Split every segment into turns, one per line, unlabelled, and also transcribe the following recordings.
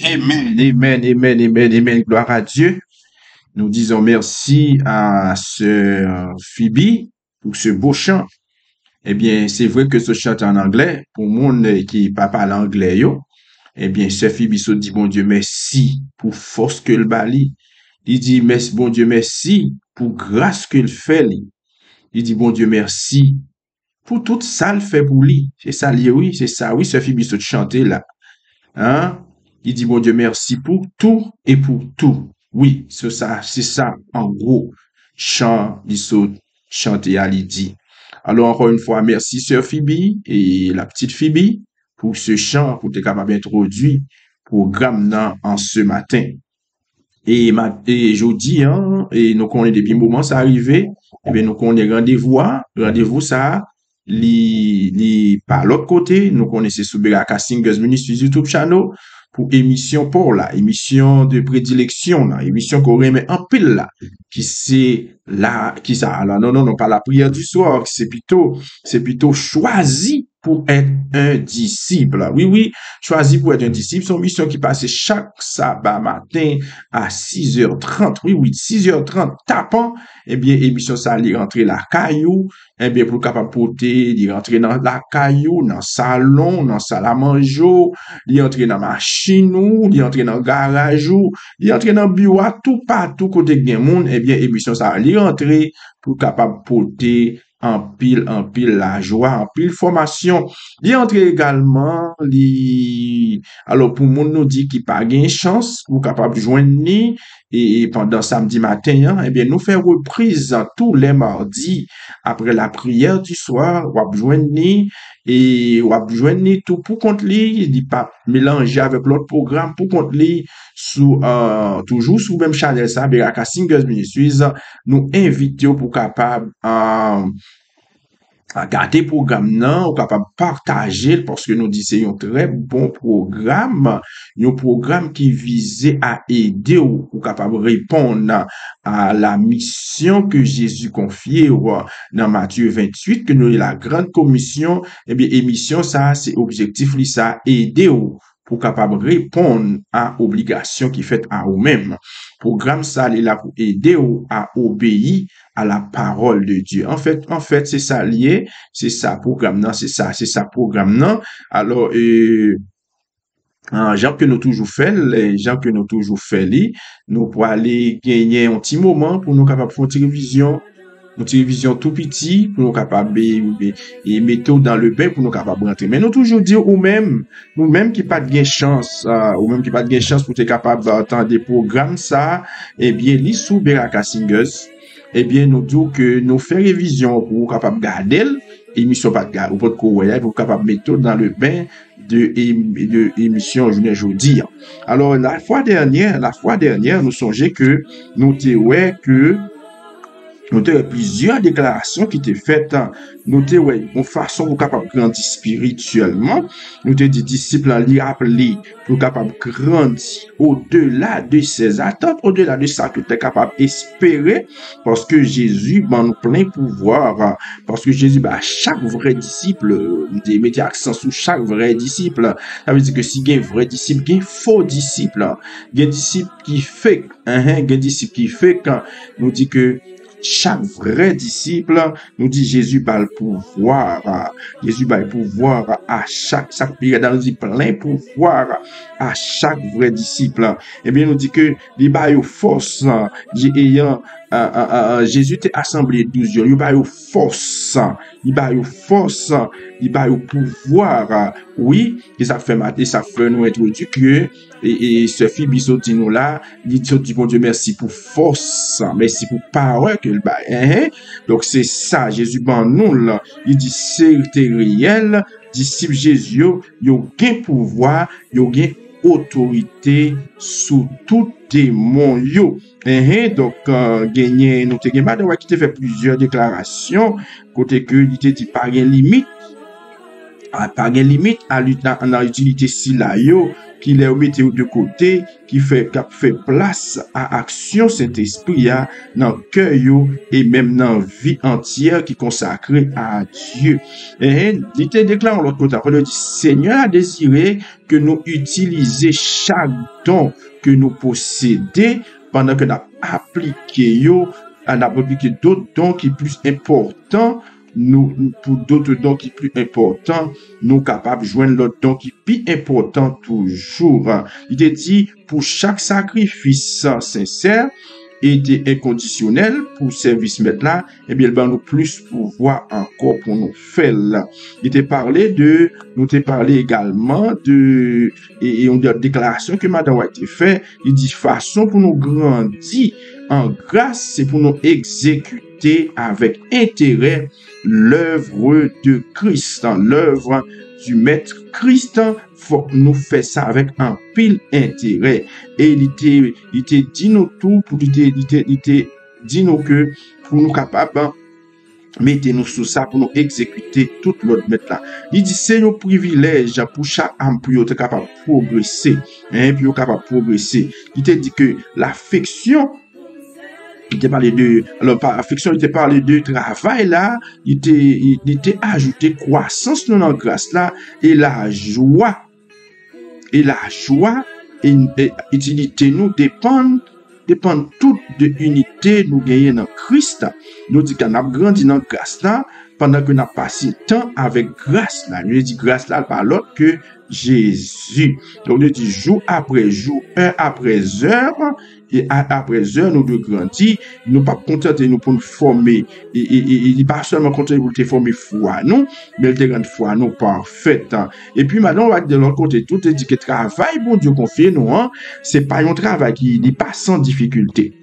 Amen, amen, amen, amen, amen. Gloire à Dieu. Nous disons merci à ce Phoebe pour ce beau chant. Eh bien, c'est vrai que ce chant est en anglais. Pour monde qui pas parle anglais, yo, eh bien, ce Phoebe se dit, bon Dieu, merci pour force que le bali. Il dit, merci, bon Dieu, merci pour grâce que le fait, li. Il dit, bon Dieu, merci pour tout ça le fait pour lui. C'est ça, oui, c'est ça, oui, ce Phoebe se chanter là. Hein? Il dit, bon Dieu, merci pour tout et pour tout. Oui, c'est ça, en gros, chant, il saute, chanter à dit. Alors, encore une fois, merci, sœur Phoebe et la petite Phoebe pour ce chant, pour être capable d'introduire programme nan en ce matin. Et jeudi, hein, et nous connaissons depuis un moment, ça arrivé, et bien, nous connaissons rendez-vous ça, par l'autre côté, nous connaissons sous Beraka Singers Ministries YouTube channel, pour émission pour là, émission de prédilection là, émission qu'on remet en pile là, qui c'est là, qui ça, là, non, pas la prière du soir, c'est plutôt choisi pour être un disciple. Oui, oui, choisi pour être un disciple, c'est une mission qui passe chaque sabbat matin à 6h30. Oui, oui, 6h30, tapant, eh bien, émission ça, aller rentrer la caillou, eh bien, pour capable porter, il rentrer dans la caillou, dans le salon, dans la salle à manger, il entrer dans la machine, il entrer dans le garage, il entrer dans le bureau, tout partout côté de monde, eh bien, émission ça, il rentrer pour capable porter en pile la joie, en pile formation. Il entre également, alors pour moun nous dit qu'il pas gain chance, ou capable de joindre ni, et pendant samedi matin, hein, eh bien, nous faire reprise tous les mardis, après la prière du soir, ou joindre ni, et ou joindre ni tout pour compte li, il dit pas mélanger avec l'autre programme pour compte li, toujours sous même channel ça, Beraka Singers Ministries, nous invitons pour capable, à garder programme nan, ou capable partager parce que nous disons c'est un très bon programme, un programme qui visait à aider ou capable répondre à la mission que Jésus confiait dans Matthieu 28 que nous la grande commission, eh bien émission ça c'est objectif li ça aider ou pour capable répondre à obligation qui fait à vous-même. Programme ça il est là pour aider ou à obéir à la parole de Dieu. En fait, c'est ça lié, c'est ça programme non, c'est ça programme non. Alors, gens que nous toujours fait, les gens que nous toujours fait, nous pour aller gagner un petit moment pour nous capable faire une télévision tout petit pour nous capable et mettre dans le bain pour nous capable rentrer. Mais nous toujours dire nous-mêmes qui pas de chance, ou même qui pas de chance pour être capable d'entendre des programmes ça, eh bien, li sous Beraka Singers, eh bien, nous disons que nous faisons révision pour capable garder émission pas de garde, ou pas de courrier, pour capable mettre dans le bain de émission journée aujourd'hui. Alors, la fois dernière, nous songeons que nous avons plusieurs déclarations qui étaient faites. Nous avons une façon pour capable grandir spirituellement. Nous avons dit disciples à lire appelés pour capable grandir au-delà de ses attentes, au-delà de ça que tu es capable d'espérer, parce que Jésus nous plein pouvoir, parce que Jésus, chaque vrai disciple, nous mettez accent sur chaque vrai disciple. Ça veut dire que si il y a un vrai disciple, il y a un faux disciple. Il y a un disciple qui fait, quand nous dit que chaque vrai disciple, nous dit Jésus a le pouvoir. Jésus a le pouvoir à chaque période, nous dit plein pouvoir à chaque vrai disciple. Eh bien, nous dit que il a eu force, ayant Jésus t'a assemblé 12 jours, il a eu force, il a eu pouvoir. Oui, et ça fait mater, ça fait nous introduire que et ce Phoebe dit nous là, il dit bon Dieu merci pour force, merci pour parole que le bail. Donc c'est ça, Jésus ban nous là, il dit c'est réel, disciple Jésus, yo gain pouvoir, yo gain autorité sous tout démon yo. Donc gagner nous te gain madame qui te fait plusieurs déclarations côté que il te dit pas gain limite à l'utilité si là yo qui les remettait de côté, qui fait place à action Saint-Esprit dans le cœur et même dans la vie entière qui consacrée à Dieu. Et il te déclare l'autre côté, après, il dit, Seigneur a désiré que nous utilisions chaque don que nous possédons pendant que nous appliquons d'autres dons qui sont plus importants. Nous, pour d'autres dons qui sont plus importants, nous capables de joindre l'autre don qui est plus important toujours. Il te dit, pour chaque sacrifice sincère et inconditionnel pour service mettre là, eh bien, il va nous plus pouvoir encore pour nous faire là. Il t'a parlé nous t'a parlé également et on a une déclaration que Madame a été faite. Il dit, façon pour nous grandir en grâce, c'est pour nous exécuter avec intérêt l'œuvre de Christ, l'œuvre du Maître Christ. Faut nous faire ça avec un pile intérêt. Et il était dit nous tout, il était dit nous que pour nous capables, mettez-nous sur ça pour nous exécuter tout l'autre maître là. Il dit c'est un privilège pour chaque âme pour être capable de progresser, pour être capable de progresser. Il te dit que l'affection, il te parlait affection, il te parlait de travail là, il était ajouté croissance dans la grâce là, et la joie, et utilité nous dépend toute de unité nous gagner dans Christ. Nous dit qu'on a grandi dans grâce là, pendant que nous avons passé temps avec grâce là. Nous dit grâce là par l'autre que Jésus. Donc nous dit jour après jour, heure après heure, et après heure nous devons grandir. Nous ne pas contenter nous pour nous former. Et pas seulement contenter pour te former foi nous, mais te rendre foi nous parfaite. Et puis maintenant on va de l'autre côté tout dit que travail bon Dieu confie nous, c'est pas un travail qui n'est pas sans difficulté.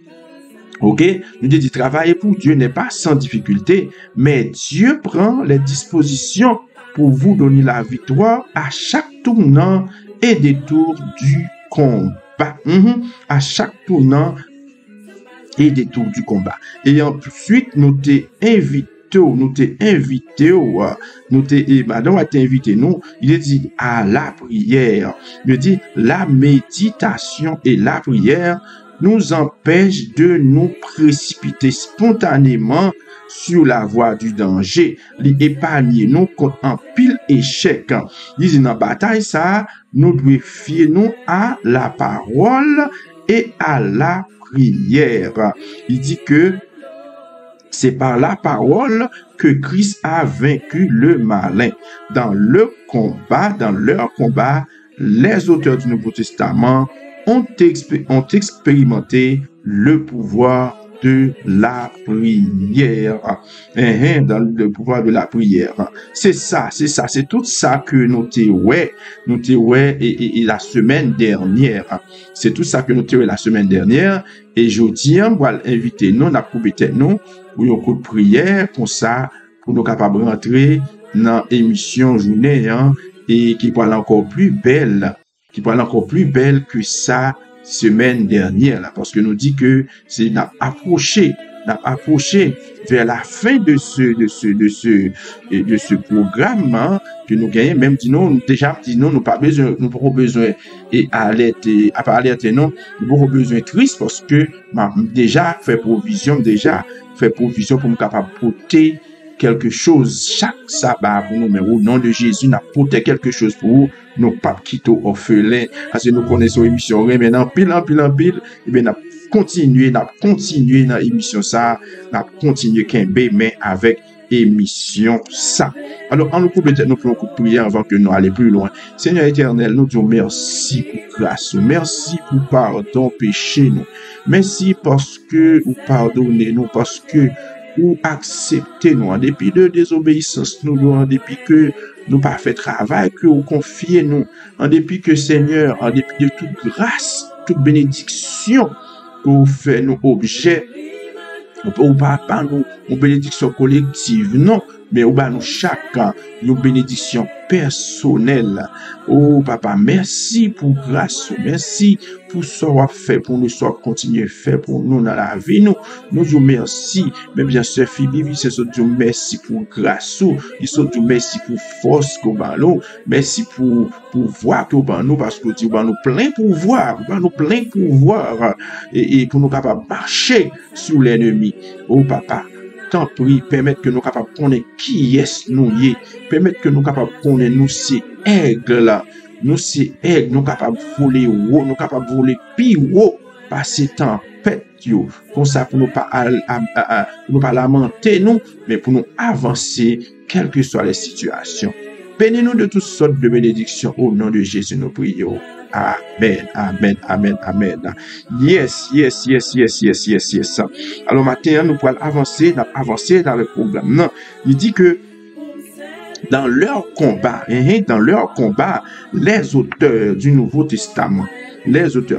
Ok, nous dit travailler pour Dieu n'est pas sans difficulté, mais Dieu prend les dispositions pour vous donner la victoire à chaque tournant et détour du combat. À chaque tournant et détour du combat. Et ensuite, nous t'ai invité, madame a invité nous, il dit à la prière. Il dit la méditation et la prière nous empêche de nous précipiter spontanément sur la voie du danger, l'épargner nous contre un pile échec. Il dit dans la bataille ça, nous devons fier nous à la parole et à la prière. Il dit que c'est par la parole que Christ a vaincu le malin. Dans leur combat, les auteurs du Nouveau Testament ont expérimenté le pouvoir de la prière. Dans le pouvoir de la prière. C'est ça, c'est tout ça que nous t'ai et la semaine dernière. C'est tout ça que nous t'ai la semaine dernière. Et je dis, on va inviter nous, on a coupé nous, pour un coup de prière, pour ça, pour nous capables de rentrer dans l'émission journée, et qui va aller encore plus belle que ça semaine dernière là, parce que nous dit que c'est n'a approché vers la fin de ce programme que nous gagnons, même nous pas besoin et alerter non, nous pas besoin triste parce que déjà fait provision pour nous capable porter quelque chose chaque sabbat pour nous, mais au nom de Jésus, n'a porté quelque chose pour nous, nous pas quitter orphelins, parce que nous connaissons l'émission, mais dans pile, et bien, n'a continué dans l'émission ça, n'a continué mais avec émission ça. Alors, on nous coupe peut-être nous faisons un coup de prière avant que nous allions plus loin. Seigneur éternel, nous disons merci pour grâce, merci pour pardon, péché nous. Merci parce que vous pardonnez nous, parce que ou accepter nous en dépit de désobéissance nous, en dépit que nous pas fait travail, que vous confiez nous, en dépit que Seigneur, en dépit de toute grâce, toute bénédiction que vous faites nous objet, ou pas nous, une bénédiction collective, non, mais ou ba nous chaque une bénédiction personnelle. Oh papa, merci pour grâce, merci pour ce qu'on fait pour nous, soit continuer faire pour nous dans la vie. Nous vous merci, mais bien sûr, Philippe, c'est ce Dieu, merci pour grâce, il se dit merci pour force qu'on va nous, merci pour pouvoir qu'on va nous, parce que Dieu va nous plein pouvoir, et pour nous capables de marcher sur l'ennemi. Oh papa, tant pis, permettre que nous capables de connaître qui est nous, permettre que nous capables de connaître nous, c'est aigle là. Nous, c'est aigle, nous capables de voler haut, nous capables de voler plus haut, passer tempête, comme ça, pour nous pas lamenter, nous, mais pour nous avancer, quelles que soient les situations. Bénis-nous de toutes sortes de bénédictions au nom de Jésus, nous prions. Amen, amen, amen, amen. Yes. Alors, maintenant, nous pourrons avancer dans le programme. Non, il dit que, dans leur combat, les auteurs du Nouveau Testament,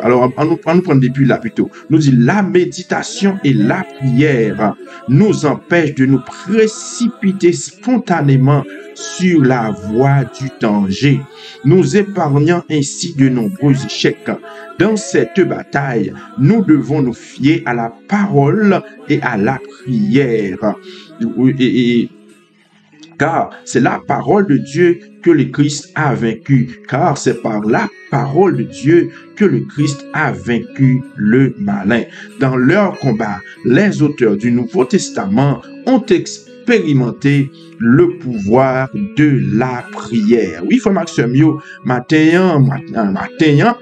alors on nous prend depuis là plutôt, nous dit la méditation et la prière nous empêchent de nous précipiter spontanément sur la voie du danger, nous épargnant ainsi de nombreux échecs. Dans cette bataille, nous devons nous fier à la parole et à la prière. Car c'est la parole de Dieu que le Christ a vaincu. Car c'est par la parole de Dieu que le Christ a vaincu le malin. Dans leur combat, les auteurs du Nouveau Testament ont expérimenté le pouvoir de la prière. Oui, frère Maxime, matin,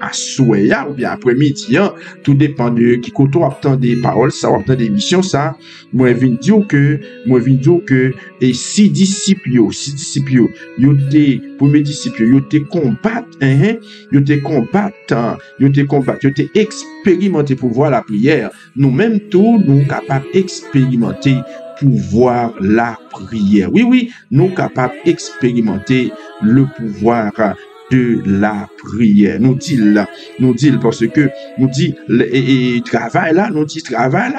à soya, ou bien après-midi, tout dépend de qui côté obtient des paroles, ça obtient des missions, ça. Moi, je viens dire que, et si disciples, premier disciple, yo te expérimenté pour voir la prière. Nous-mêmes, tous, nous capables d'expérimenter pouvoir la prière. Oui, nous capables d'expérimenter le pouvoir de la prière. Nous dit parce que nous dit travail là,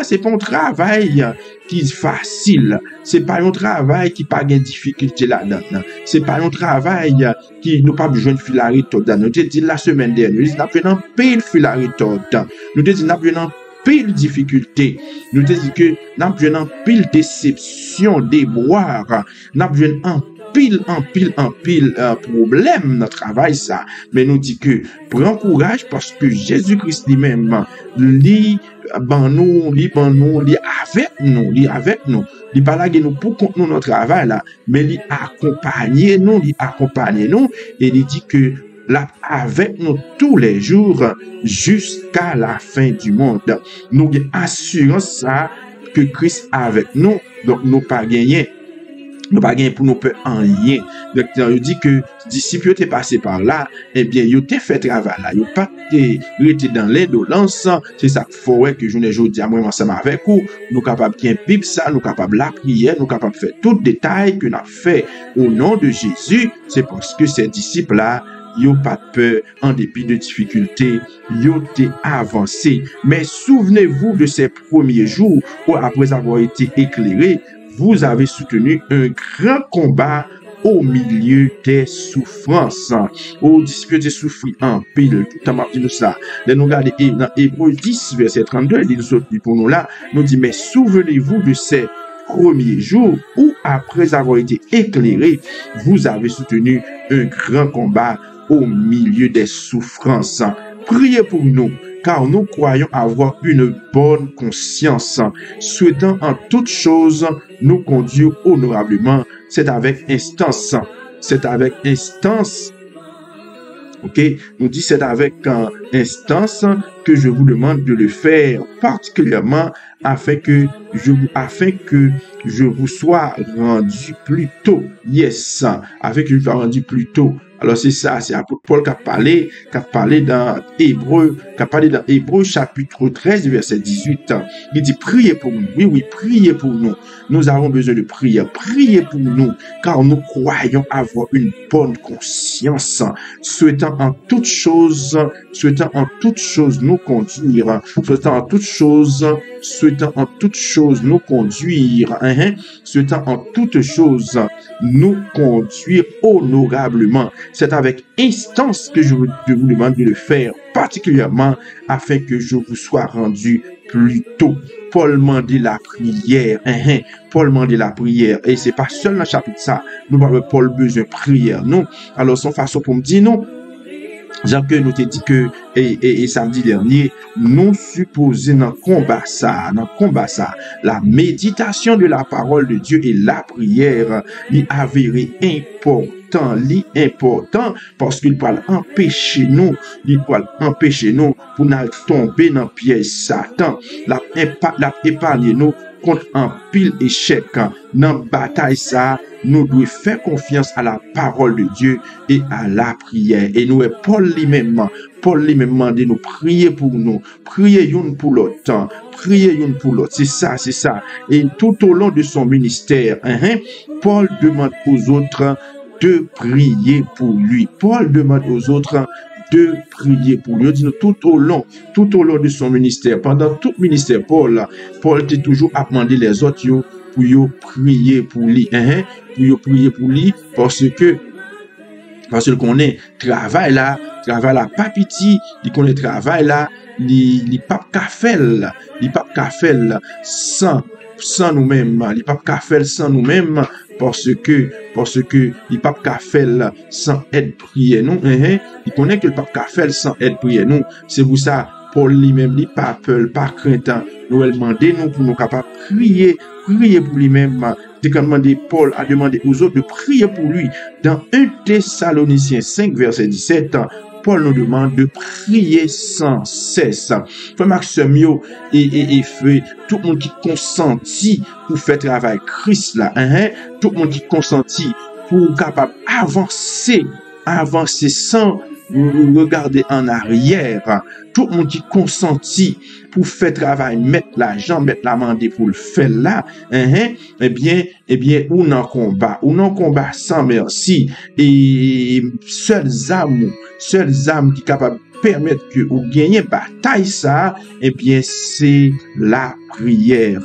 c'est pas un travail qui est facile. C'est pas un travail qui pas de difficulté là-dedans. C'est pas un travail qui nous pas besoin de fil à retordre. Nous dit la semaine dernière, nous dit n'a besoin pile fil à retordre. Nous dit n'a besoin pile difficulté. Nous te dit que n'a besoin pile déception, déboire, n'a besoin en pile problème dans le travail ça. Mais nous dit que prends courage parce que Jésus-Christ lui-même lui avec nous. Il pas là nous pour contre nous notre travail là, mais il accompagner nous et il dit que là avec nous tous les jours jusqu'à la fin du monde. Nous avons assurance ça que Christ est avec nous, donc nous pas gagner pour nous peur en rien. Donc il dit que disciples étaient passés par là, eh bien ils ont fait travail là, ils pas été dans l'indolence. C'est ça qu'il faut que je ne dis à moi ensemble avec vous, nous capables bien vivre ça, nous capables la prière, nous capables faire tout détail que nous avons fait au nom de Jésus. C'est parce que ces disciples là yo pas peur en dépit de difficultés, yo t'es avancé. Mais souvenez-vous de ces premiers jours où après avoir été éclairés, vous avez soutenu un grand combat au milieu des souffrances. Aux disciples de souffrir en pile, tout en dit nous ça. Là, nous regardons dans Hébreux 10, verset 32, il dit pour nous là, nous dit, mais souvenez-vous de ces premiers jours où après avoir été éclairés, vous avez soutenu un grand combat au milieu des souffrances. Priez pour nous, car nous croyons avoir une bonne conscience, souhaitant en toutes choses nous conduire honorablement. C'est avec instance. Ok, nous dit c'est avec instance que je vous demande de le faire, particulièrement afin que je vous sois rendu plus tôt. Yes, afin que je vous sois rendu plus tôt. Alors c'est ça, c'est apôtre Paul qui a parlé dans Hébreux chapitre 13 verset 18. Il dit priez pour nous. Oui, oui, priez pour nous. Nous avons besoin de prière. Priez pour nous, car nous croyons avoir une bonne conscience, souhaitant en toutes choses nous conduire, souhaitant en toutes choses nous conduire, souhaitant en toutes choses nous conduire honorablement. C'est avec instance que je vous demande de le faire, particulièrement afin que je vous sois rendu plus tôt. Paul mandait la prière, Paul mandait la prière, et c'est pas seul dans le chapitre ça, nous parlons Paul besoin de prière, non? Alors son façon pour me dire non, Jean que nous te dit que et samedi dernier nous supposons dans combat ça la méditation de la parole de Dieu et la prière li avéré important parce qu'il peut empêcher nous pour nous tomber dans piège Satan, la épargner nous contre un pile échec dans bataille ça. Nous devons faire confiance à la parole de Dieu et à la prière. Et nous, Paul lui-même dit nous prier pour nous, prier une pour l'autre, prier une pour l'autre. C'est ça. Et tout au long de son ministère, Paul demande aux autres de prier pour lui. Paul demande aux autres de prier pour lui. Dit tout au long de son ministère, pendant tout ministère, Paul était toujours à demander les autres pour prier pour lui, parce qu'on est travail là pas petit, il connaît travail là, il pas cafel sans nous-mêmes, il pas cafel sans nous-mêmes, parce que il pas cafel sans aide prier nous, il connaît que le pas cafel sans aide prier nous. C'est pour ça Paul lui-même, il pas peur, pas craintant, nous demander nous pour nous capables prier pour lui-même. Paul a demandé aux autres de prier pour lui. Dans 1 Thessaloniciens 5 verset 17, Paul nous demande de prier sans cesse. Frère Maxime et fait tout le monde qui consentit pour faire travail Christ là, tout le monde qui consentit pour capable avancer sans regarder en arrière, tout le monde qui consentit pour faire travail, mettre l'argent, mettre la main pour le faire là, eh bien, ou non combat sans merci, et seules âmes qui capable permettre que vous gagnez bataille ça, eh bien, c'est la prière.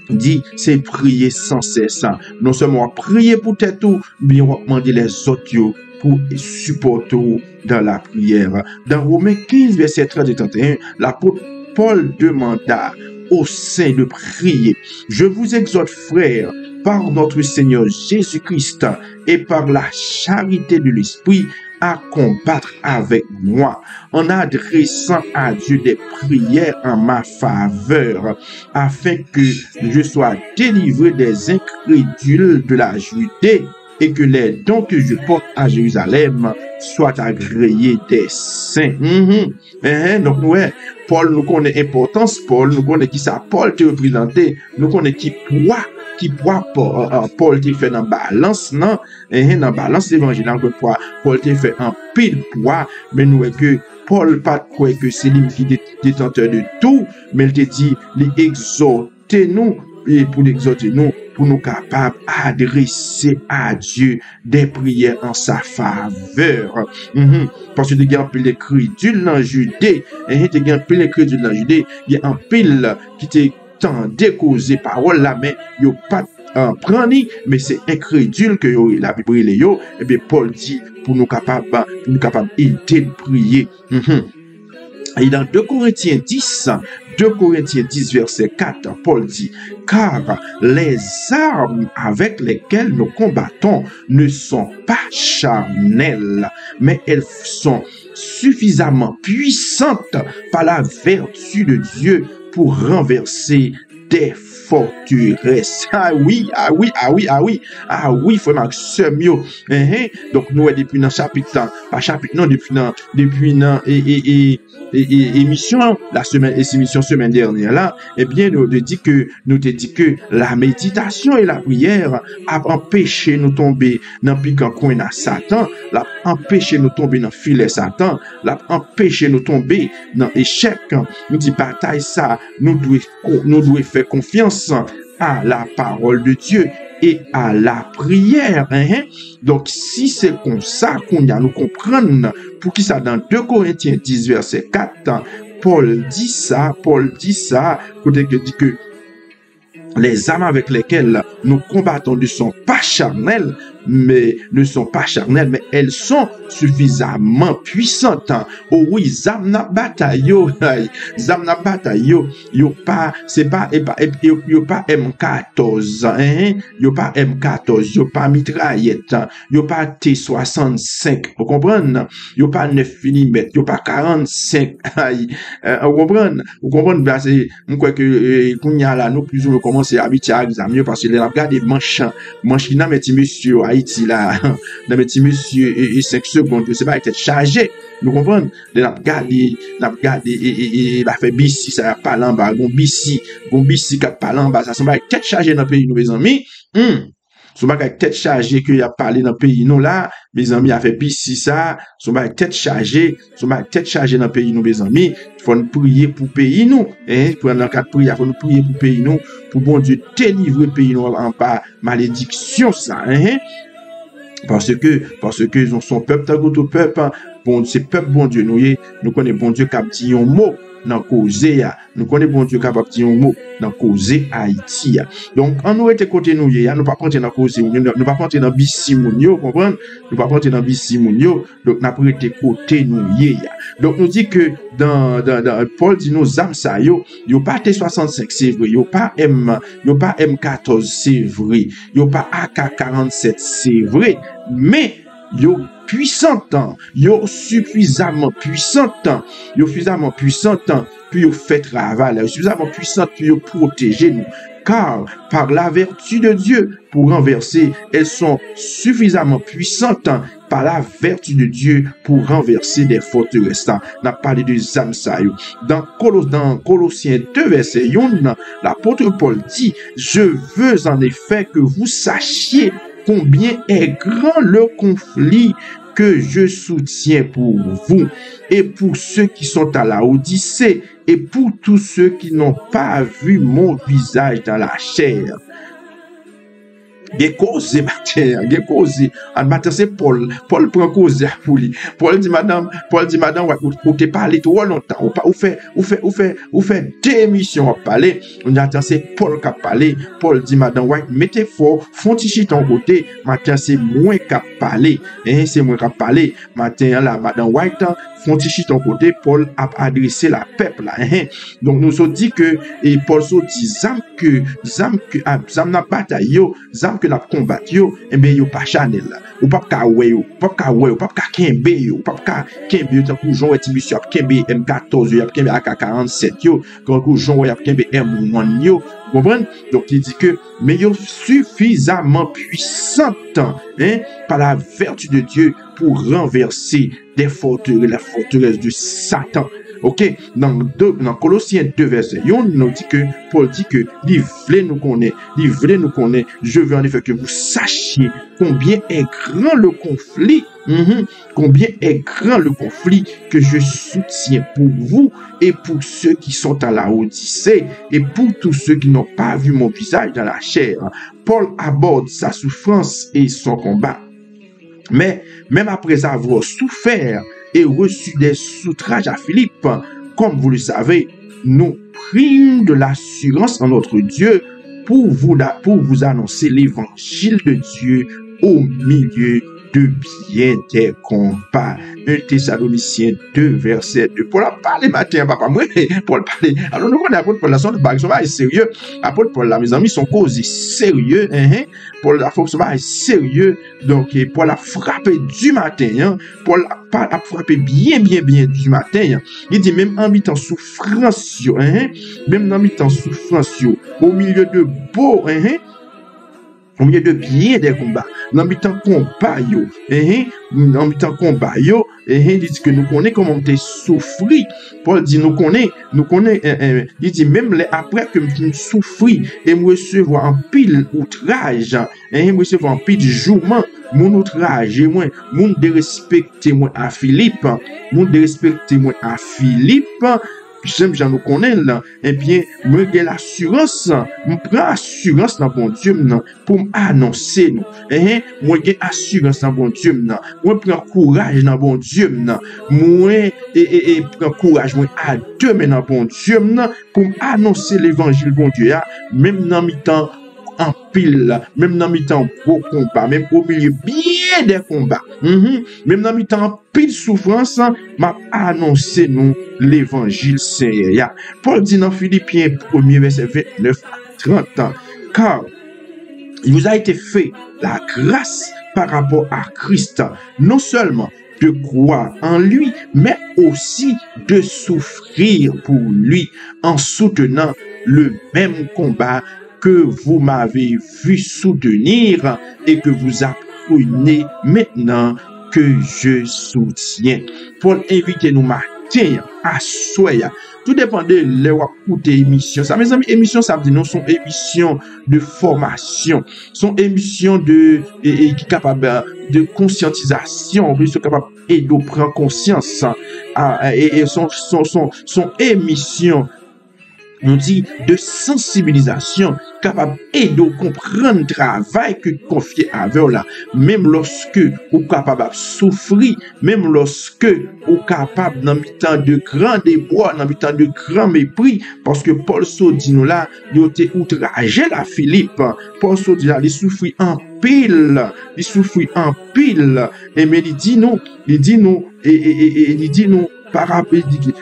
Il dit, c'est prier sans cesse. Non seulement prier pour tête tout, mais on va demander les autres pour supporter dans la prière. Dans Romains 15, verset 30 et 31, l'apôtre Paul demanda aux saints de prier. Je vous exhorte, frères, par notre Seigneur Jésus-Christ et par la charité de l'Esprit, à combattre avec moi en adressant à Dieu des prières en ma faveur, afin que je sois délivré des incrédules de la Judée et que les dons que je porte à Jérusalem soient agréés des saints. Donc, Paul nous connaît importance, Paul nous connaît qui ça, Paul te représenté, nous connaît qui poids Paul te fait dans balance, non? Dans balance l'évangile, Paul te fait un pile poids, mais nous que Paul pas quoi que c'est lui qui est détenteur de tout, mais il te dit, exhortez nous, et pour l'exhorter nous, pour nous capables d'adresser à Dieu des prières en sa faveur. Parce que il y a un pile d'incrédules dans la Judée, il y a un pile d'incrédules dans la Judée, il y a un pile qui te tendait causer parole là, mais il n'y a pas prendre, mais c'est incrédule que la Bible est yo, et bien Paul dit pour nous capables de prier. Et dans 2 Corinthiens 10 verset 4, Paul dit, car les armes avec lesquelles nous combattons ne sont pas charnelles, mais elles sont suffisamment puissantes par la vertu de Dieu pour renverser des forteresses. Ah oui, ah oui, ah oui, ah oui, ah oui, frère Maxime, yo. Donc, nous, depuis dans chapitre, pas chapitre, non, depuis dans, émission, la semaine, et émission semaine dernière, là, eh bien, nous te dit que la méditation et la prière a empêché nous tomber dans piquant coin à Satan, l'a empêché nous tomber dans filet Satan, l'a empêché nous tomber dans échec. Nous dit bataille ça, nous devons faire confiance à la parole de Dieu et à la prière. Donc, si c'est comme ça qu'on a nous comprendre, pour qui ça dans 2 Corinthiens 10, verset 4, Paul dit ça, côté que dit que les armes avec lesquelles nous combattons ne sont pas charnelles, mais elles sont suffisamment puissantes. Oh oui, zamna bataille yo pas M14, yo pas M14, yo pas mitraillette, yo pas T65, vous comprenez? Yo pas 9 mm, yo pas 45. Vous comprenez? C'est moi que kounya là nous plus ou commencer à habituer à examiner parce que là regarder manche qui n'a metti monsieur Haïti là dans petit monsieur et 5 secondes c'est pas être chargé, nous comprenons, n'a regarder et va faire bici ça pas en bas gon bici qui pas en bas ça sont pas tête chargée dans pays nous mes amis. Son pas tête chargée que y a parlé dans pays nous là mes amis a fait bici ça son pas tête chargée dans pays nous mes amis. Faut nous prier pour pays nous pour dans cadre prière faut nous prier pour pays nous pour bon Dieu délivrer pays nous en bas malédiction ça parce que ils sont peuple tant que peuple bon c'est peuple bon Dieu nous connaît bon Dieu qui a dit un mot dans causer nous connaît bon Dieu capable de dire un mot dans causer Haïti. Donc on nous était côté nous nous pas rentrer dans causer nous pas rentrer dans bisimonio comprendre nous pas rentrer dans bisimonio donc n'a pas été côté nous donc nous dit que dans Paul dit nos âmes ça yo pas T65 c'est vrai yo pas M14 c'est vrai yo pas AK47 c'est vrai mais yo puissante, yo suffisamment puissante, puis yo fait travail, suffisamment puissante puis yo protéger nous. Car par la vertu de Dieu pour renverser, elles sont suffisamment puissantes par la vertu de Dieu pour renverser des forteresses. On a parlé de Zamsayo. Dans Colossiens 2, verset 1, l'apôtre Paul dit, je veux en effet que vous sachiez combien est grand le conflit que je soutiens pour vous et pour ceux qui sont à la Odyssée et pour tous ceux qui n'ont pas vu mon visage dans la chair. Cause matin c'est Paul prend cause pour lui. Paul dit madame ou te parler trop longtemps ou fait 2 émissions à parler on attend c'est Paul qui a parlé. Paul dit madame White mettez fort font tichi ton côté matin c'est moi qui a parlé c'est moi qui a parlé matin là madame White font tichi ton côté Paul a adressé la peuple là donc nous so dit que et Paul so dit zam na bataille yo zam que n'a combattre yo et ben yo pas chanel là ou pas ka wè ou pas kembe yo tant que Jean et monsieur kembe M14 yo kembe AK47 yo quand Jean et kembe M1 yo comprendre donc il dit que mais yo suffisamment puissante par la vertu de Dieu pour renverser des forteresses, la forteresse de Satan. Ok, dans Colossiens 2 verset 1, nous dit que Paul dit que livrez nous connaît, je veux en effet que vous sachiez combien est grand le conflit, que je soutiens pour vous et pour ceux qui sont à la Odyssée et pour tous ceux qui n'ont pas vu mon visage dans la chair. Paul aborde sa souffrance et son combat. Mais même après avoir souffert et reçu des outrages à Philippe, comme vous le savez, nous prîmes de l'assurance en notre Dieu pour vous annoncer l'évangile de Dieu au milieu de bien des combats. 1 Thessaloniciens 2, verset 2. Pour la parler matin, papa, moi, pour le parler. Alors, nous connaissons l'apôtre Paul, la son est sérieux. L'apôtre Paul, là, mes amis, son cause est sérieux, pour la force est sérieux. Donc, pour la frapper du matin, pour la frapper bien du matin. Il dit, même en mi-temps souffrance, même en mi-temps souffrance, au milieu de beaux, au milieu de bien des combats, dans le temps combat yo, dans le temps combat yo, il dit que nous connaissons comment on souffri. Paul dit nous connaissons, il dit même après que nous souffri et nous recevons en pile outrage, nous recevons en pile jugement, mon outrage, moi, mon de respecter moi à Philippe, j'aime j'en nous connais là, et bien, moi j'ai l'assurance, je prends assurance dans bon Dieu pour m'annoncer nous. Moi j'ai assurance dans bon Dieu moi prends courage dans bon Dieu moi et prends courage moi à demain dans bon Dieu pour m'annoncer l'évangile bon Dieu même dans mi-temps en pile, même dans mi-temps beau combat, même au milieu bien des combats, même dans mi-temps en pile souffrance, m'a annoncé nous l'évangile Seigneur. Paul dit dans Philippiens 1er verset 29 à 30 ans, car il vous a été fait la grâce par rapport à Christ, non seulement de croire en lui, mais aussi de souffrir pour lui en soutenant le même combat que vous m'avez vu soutenir et que vous apprenez maintenant que je soutiens. Paul invite nous matin à soya. Tout dépend de leur écouter émission. Ça, mes amis, émission, ça veut dire non, sont émissions de formation, sont émissions qui capable de conscientisation, qui sont capables et de prendre conscience, et sont émissions, on dit, de sensibilisation, capable et de comprendre le travail que confié avec là, même lorsque vous capable de souffrir, même lorsque vous capable dans le temps de grand débois, dans le temps de grand mépris, parce que Paul dit nous là, il a été outragé la Philippe, Paul dit là, il souffrit en pile, et mais il dit nous, par rapport,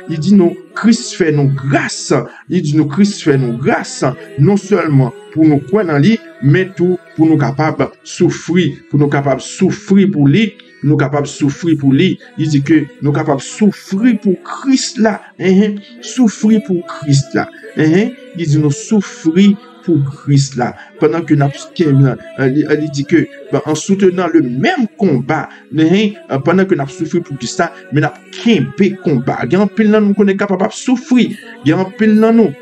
il dit nous, Christ fait nous grâce. Il dit nous, Christ fait nous grâce, non seulement pour nous croire en lui, mais tout pour nous capables souffrir, pour nous capables souffrir pour lui, nous capables souffrir pour lui. Il dit que nous capables souffrir pour Christ là, souffrir pour Christ là, il dit nous souffrir pour Christ là, pendant que il dit que en soutenant le même combat, pendant que nous souffert pour Christ là, mais nous avons combat. Il y a un pile là nous qu'on est capable de souffrir, il y a un pile là nous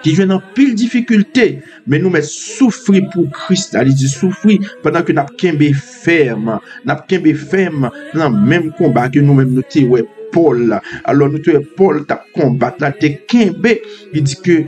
qui viennent en pile difficulté, mais nous mettons souffrir pour Christ là, il dit souffrir pendant que nous avons ferme dans le même combat que nous-mêmes nous t'es Paul. Alors nous te Paul t'a combattre là te kembe, il dit que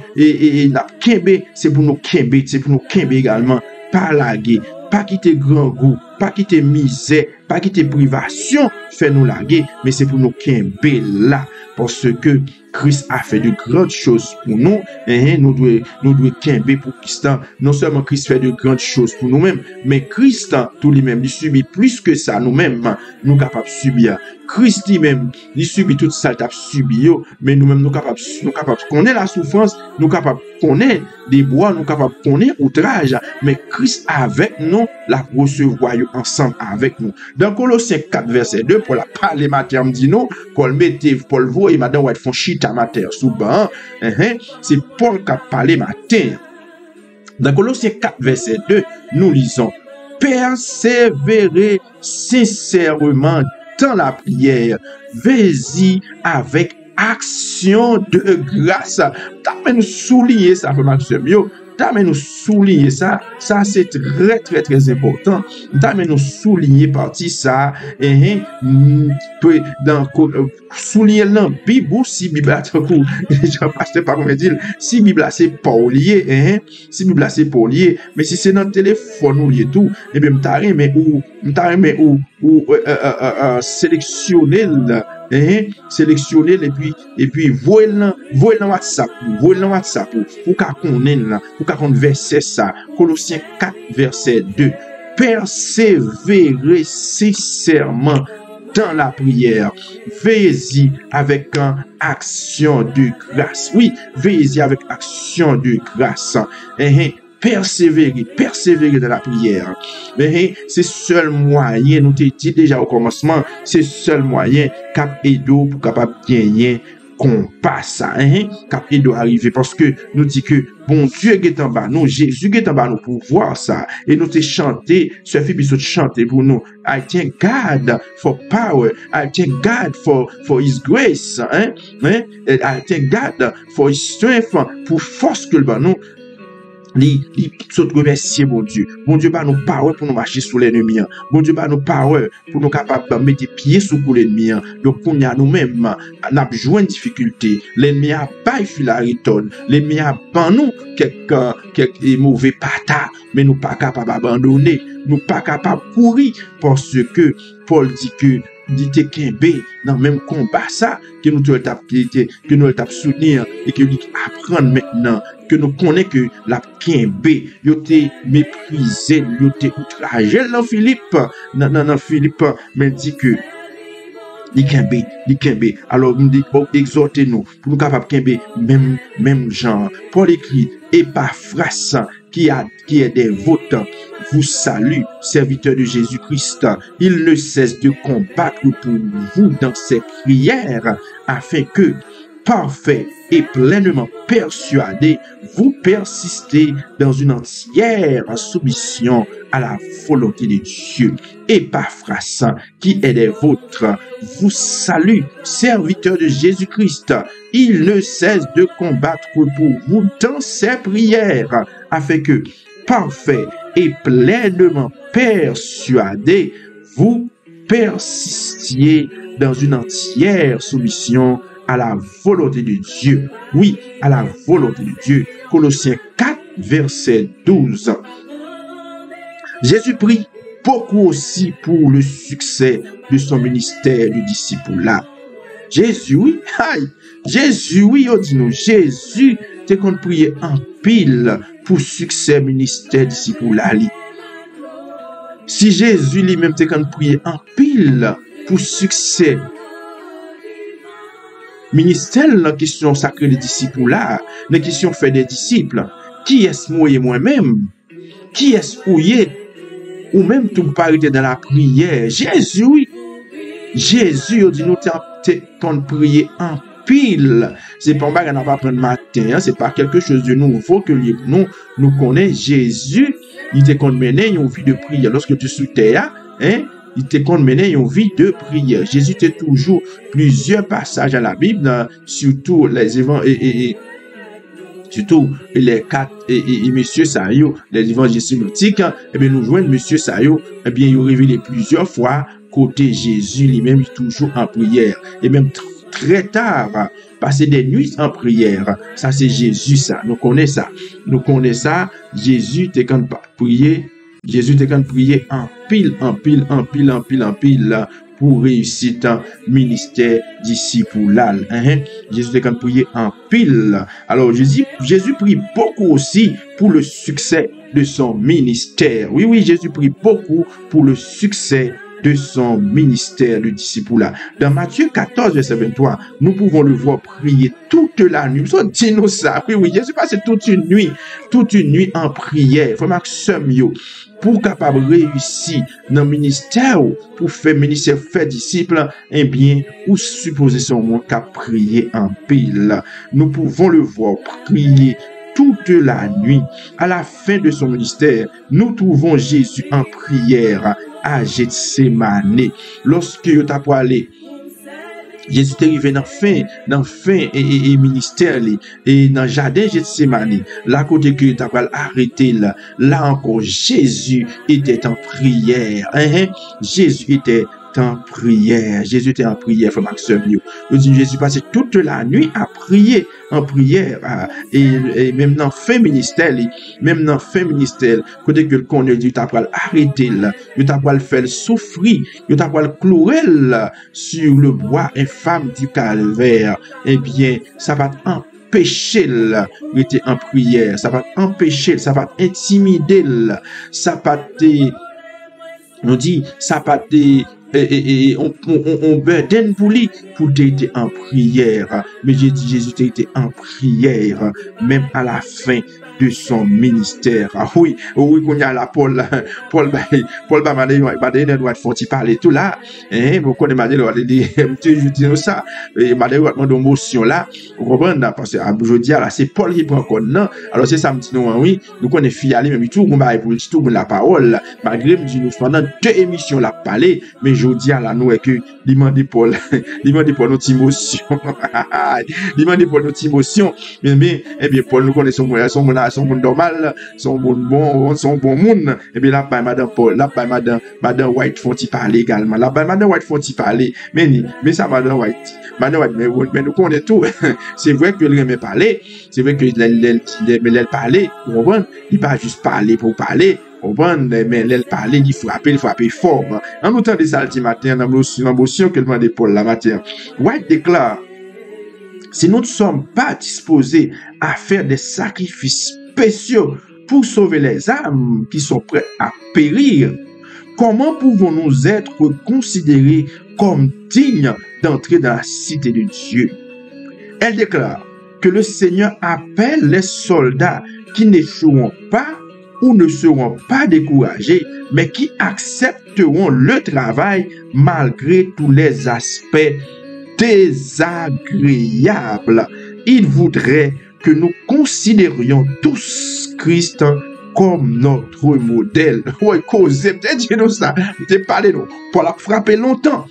la kembe c'est pour nous kembe également, pas laguer, pas quitter grand goût, pas quitter misère, pas quitter privation, fait nous laguer, mais c'est pour nous kembe là, parce que Christ a fait de grandes choses pour nous, et nous devons kembe pour Christ. Non seulement Christ fait de grandes choses pour nous-mêmes, mais Christ tout lui-même il subit plus que ça nous-mêmes, nous capables de subir. Christ lui-même, il subit tout ça, il a subi, mais nous-mêmes, nous capables de connaître la souffrance, nous capables de connaître des bois, nous capables de connaître outrage, mais Christ avec nous, la recevoir ensemble avec nous. Dans Colossiens 4, verset 2, pour la parler matin, dit nous, Paul mettez, Paul vous et madame, ouais, font chita matin, sous ban, c'est Paul qui a parlé matin. Dans Colossiens 4, verset 2, nous lisons, persévérer sincèrement dans la prière, vas-y avec action de grâce. T'as nous souligner ça, nous souligner ça c'est très important. T'as nous souligner partie ça, dans souligner dans Bible, si Bible je pas comment dire, si Bible c'est pas lié, si Bible c'est pas lié, mais si c'est dans téléphone ou lié tout, et bien m't'arrêter ou sélectionner et puis voyez dans WhatsApp pour qu'à connaître verset ça, Colossiens 4 verset 2. persévérer sincèrement dans la prière. Veillez-y avec action de grâce. Oui, veillez-y avec action de grâce. Persévérer dans la prière. C'est seul moyen, nous t'ai dit déjà au commencement, c'est seul moyen cap edo pour capable gagner qu'on passe ça, cap edo arriver parce que nous dit que bon Dieu est en bas nous, Jésus est en bas nous pour voir ça et nous t'ai chanté, ce épisode chanté pour nous. I thank God for power, I thank God for his grace, I thank God for his strength, pour force que le bas nous. Li saute remercier bon Dieu. Bon Dieu ba nous power pour nous marcher sous l'ennemi. Bon Dieu ba nous power pour nous capable mettre pieds sous l'ennemi. Donc on y a nous-mêmes n'a besoin de difficulté. L'ennemi a pas fil la retonne. L'ennemi a ban nous quelques mauvais patas, mais nous pas capable abandonner, nous pas capable courir parce que Paul dit que dit Kembe dans même combat ça que nous tape soutenir et que nous apprendre maintenant que nous connaissons que la Kembe yo te méprisé, yo te outragé dans Philippe mais dit que li Kembe alors nous dit exhortez nous pour nous capable Kembe même genre. Paul écrit Epaphras qui est des vôtres vous salue, serviteur de Jésus-Christ. Il ne cesse de combattre pour vous dans ses prières afin que, parfait et pleinement persuadé, vous persistez dans une entière soumission à la volonté de Dieu. Epaphras, qui est des vôtres, vous salue, serviteur de Jésus-Christ. Il ne cesse de combattre pour vous dans ses prières afin que, parfait et pleinement persuadé, vous persistiez dans une entière soumission à la volonté de Dieu. Oui, à la volonté de Dieu. Colossiens 4, verset 12. Jésus prie beaucoup aussi pour le succès de son ministère de disciple-là. Jésus, oui, Jésus, oui, on dit nous, Jésus, t'es qu'on prier en pile pour succès ministère disciple-là. Si Jésus lui-même t'es qu'on prier en pile pour succès ministère, la question sacrée des disciples là, la question fait des disciples, qui est-ce moi-même? Qui est-ce ouillé? Ou même tout parité dans la prière. Jésus, oui. Jésus, dit nous qu'on prier en pile. C'est pas un n'a pas prendre matin, c'est pas quelque chose de nouveau que nous connaissons. Jésus, il était qu'on menait une vie de prière. Lorsque tu es sous terre, il était qu'on menait une vie de prière. Jésus était toujours plusieurs passages à la Bible, surtout les évangiles surtout les quatre et monsieur Sayo, les évangiles synoptiques, et bien nous joignons monsieur Sayo, et bien il révélé plusieurs fois côté Jésus lui-même est toujours en prière et même très tard passer des nuits en prière. Ça c'est Jésus ça, nous connaissons ça. Jésus était quand prier, en pile pour réussir ton ministère disciplal. Jésus était quand prier en pile. Alors Jésus prie beaucoup aussi pour le succès de son ministère. Oui, Jésus prie beaucoup pour le succès de son ministère de disciple-là. Dans Matthieu 14, verset 23, nous pouvons le voir prier toute la nuit. Nous disons ça. Oui, Jésus passe toute une nuit en prière. Faut pour capable réussir dans le ministère, pour faire ministère, faire disciple, eh bien, ou supposer son monde qu'à prier en pile. Nous pouvons le voir prier toute la nuit. À la fin de son ministère, nous trouvons Jésus en prière à Gethsémane. Lorsque il t'a parlé, Jésus est arrivé dans fin et ministère et dans jardin Gethsémane, là côté que t'a arrêté là encore Jésus était en prière. Jésus était en prière, frère Maxime. Jésus passait toute la nuit à prier, en prière, et même dans fin ministère, côté que le connaît, Dieu t'a pas arrêté là, Dieu t'a pas le faire souffrir, Dieu t'a pas le clouer sur le bois infâme du calvaire. Eh bien, ça va empêcher il était en prière, ça va empêcher, ça va intimider, ça va nous dit, ça pas été, on burden pour lui, pour être en prière. Mais j'ai dit, Jésus était en prière, même à la fin de son ministère. Ah oui, qu'on y a la Paul va doit faut parler tout là. Vous connaissez Madeleine doit dire, je dis ça, et Madeleine doit demander émotion là, vous comprenez, parce que je dis là, c'est Paul qui prend compte, non? Alors c'est ça, me dit, non, oui, nous connaissons fialer, mais tout, on va pour tout la parole, malgré, me dit, nous, pendant 2 émissions, la parler, mais je dis là, nous, que, il m'a dit Paul, notre émotion, il m'a dit Paul, notre émotion, mais, eh bien, Paul, nous connaissons, son monde normal, son monde bon, son bon monde, et bien là, madame Paul, là, madame White font-ils parler également, là, madame White font-ils parler, mais ça, madame White, mais nous connaissons tout, c'est vrai que elle aime parler, c'est vrai que elle parler, vous comprenez, il pas juste parler pour parler, vous comprenez, mais elle parler, il frapper fort, en autant de ça, le matin, dans l'émotion que demande Paul la matin, White déclare, si nous ne sommes pas disposés à faire des sacrifices spéciaux pour sauver les âmes qui sont prêtes à périr, comment pouvons-nous être considérés comme dignes d'entrer dans la cité de Dieu? Elle déclare que le Seigneur appelle les soldats qui n'échoueront pas ou ne seront pas découragés, mais qui accepteront le travail malgré tous les aspects désagréables. Il voudrait que nous considérions tous Christ comme notre modèle. Oui, causez, peut-être dis-nous ça. Je t'ai parlé, nous, pour la frapper longtemps.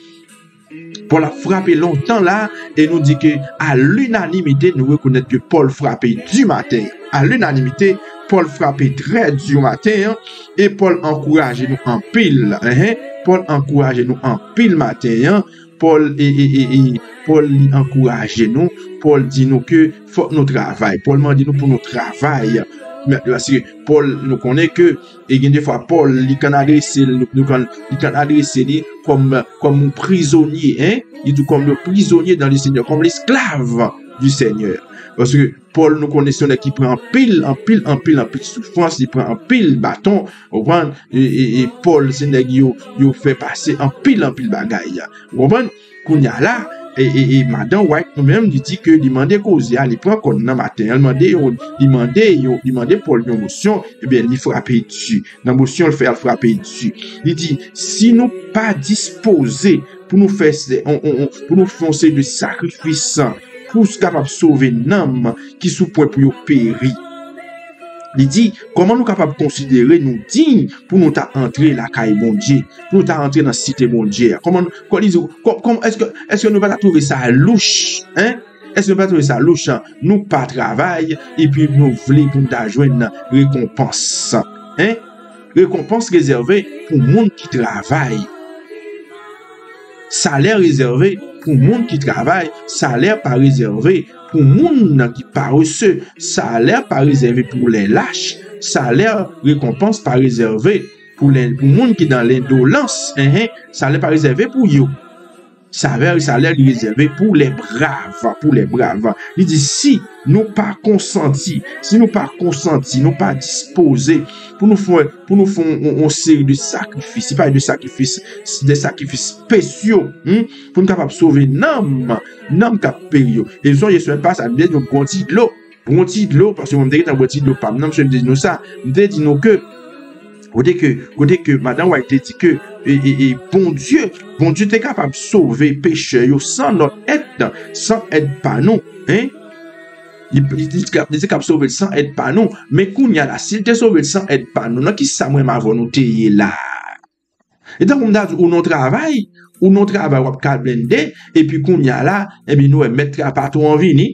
Pour la frapper longtemps là, et nous dit que à l'unanimité, nous reconnaissons que Paul frappait du matin. À l'unanimité, Paul frappait très du matin, et Paul encourageait nous en pile. Paul encourageait nous en pile matin. Paul encourageait nous. Paul dit nous que faut nous travailler. Paul m'a dit nous pour nous travailler. Parce que Paul nous connaît que, et des fois Paul il can adresser comme un prisonnier, il dit comme le prisonnier dans le Seigneur, comme l'esclave du Seigneur. Parce que Paul nous connaissons qui prend en pile souffrance, il prend en pile bâton, et Paul c'est yo fait passer en pile bagaille. Vous comprenez? Qu'on y a là, et madame White nous-même dit que demandait causer, il prend comme dans matin, il demandait Paul une motion, et bien il frapper dessus. Dans motion il fait frapper dessus. Il dit si nous pas disposés pour nous faire pour nous foncer de sacrifice pour capable sauver l'âme qui sous point pour périr. Il dit, comment nous capables de considérer nous dignes pour nous entrer la caille bon Dieu, pour nous entrer dans la cité bon Dieu. Est-ce que nous va trouver ça louche, Est-ce que nous va trouver ça louche, nous pas travail, et puis nous voulons pour nous joindre récompense, Récompense réservée pour le monde qui travaille. Salaire réservé pour monde qui travaille, salaire pas réservé pour monde qui paresseux, salaire pas réservé pour les lâches, salaire récompense pas réservé pour monde qui dans l'indolence, salaire pas réservé pour eux. Salaire réservé pour les braves, Il dit si nous pas consentis, nous pas disposés pour nous faire une série de sacrifices, pas de sacrifices, des sacrifices spéciaux, pour nous capable sauver l'âme qui a péri. Et ça, je ne pas ça bien donc bon petit de l'eau parce que on me dit dans bon petit de l'eau pas non je dis nous ça, me dit nous que côté que madame White dit que et bon Dieu est capable de sauver pécheurs sans notre aide, sans aide par nous, il dit capable de sauver sans aide par nous, mais qu'on y a là s'il te sauvé sans aide par nous, non qui ça moi avant nous téyer là. Et donc on a ou non travail ou on blender et puis qu'on y a là et bien nous mettre patron en vini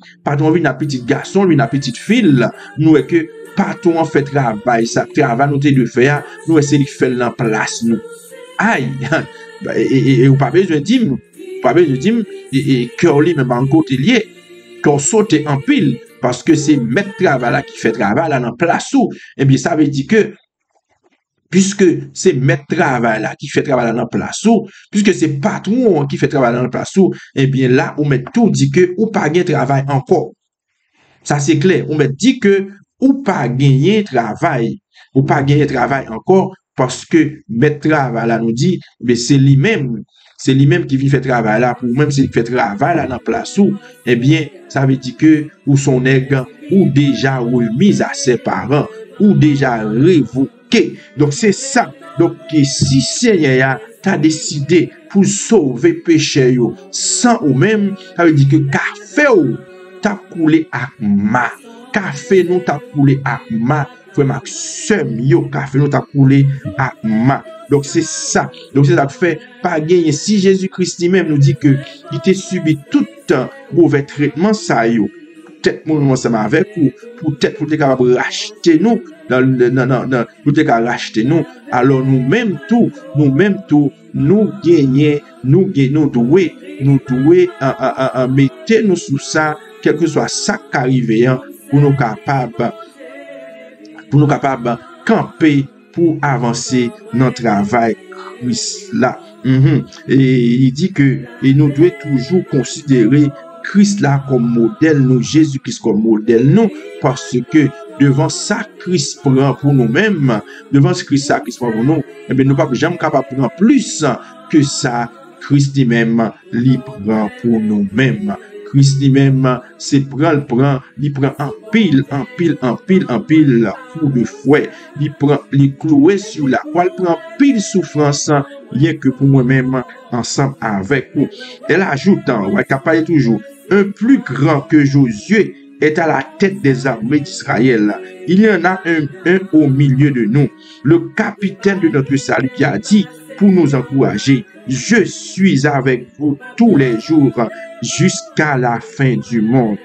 la petite garçon lui la petite fille nous est que patron en fait travail ça travail nous de faire nous essayer de faire en place nous aïe et ou pas besoin de dire et cœur lui même en côté lié qu'on saute en pile parce que c'est mettre travail là qui fait travail là en place où et bien ça veut dire que puisque c'est maître travail là qui fait travail dans la place où, puisque c'est patron qui fait travail dans la place où, eh bien là, on met tout dit que ou pas gagner travail encore. Ça c'est clair. On met dit que ou pas gagner travail encore parce que maître travail là nous dit, mais c'est lui-même qui vient faire travail là, pour même s'il fait travail là dans place où, eh bien, ça veut dire que, ou son nègre, ou déjà remis à ses parents, ou déjà révoqué. Donc, c'est ça. Donc, si Seigneur t'as décidé pour sauver péché yo, sans ou même, ça veut dire que café ou, t'as coulé à ma. Café nous t'as coulé à ma. Frère Maxime, yo, café nous t'as coulé à ma. Donc c'est ça. Donc c'est ça que fait pas gagner. Si Jésus-Christ lui-même nous dit que il t'a subi tout mauvais traitement ça yo. Peut-être mon ensemble avec ou peut-être pour être capable de racheter nous pour être capable de racheter nous. Alors nous-mêmes tout nous gagner nous douer mettez nous sous ça quel que soit ça qui arrive pour nous capables camper pour avancer dans le travail Christ là. Et il dit que et nous devons toujours considérer Christ là comme modèle, nous Jésus-Christ comme modèle, nous, parce que devant ça Christ prend pour nous-mêmes, devant ce Christ ça Christ prend pour nous, eh bien nous pas jamais capable de prendre plus que ça Christ lui-même lui prend pour nous-mêmes. Christ lui-même, c'est il prend en pile coup de fouet, il prend les clouer sur la croix, il prend pile souffrance, rien que pour moi-même, ensemble avec vous. Elle ajoute, ouais, qu'à parler toujours, un plus grand que Josué est à la tête des armées d'Israël. Il y en a un au milieu de nous, le capitaine de notre salut qui a dit, pour nous encourager, je suis avec vous tous les jours jusqu'à la fin du monde.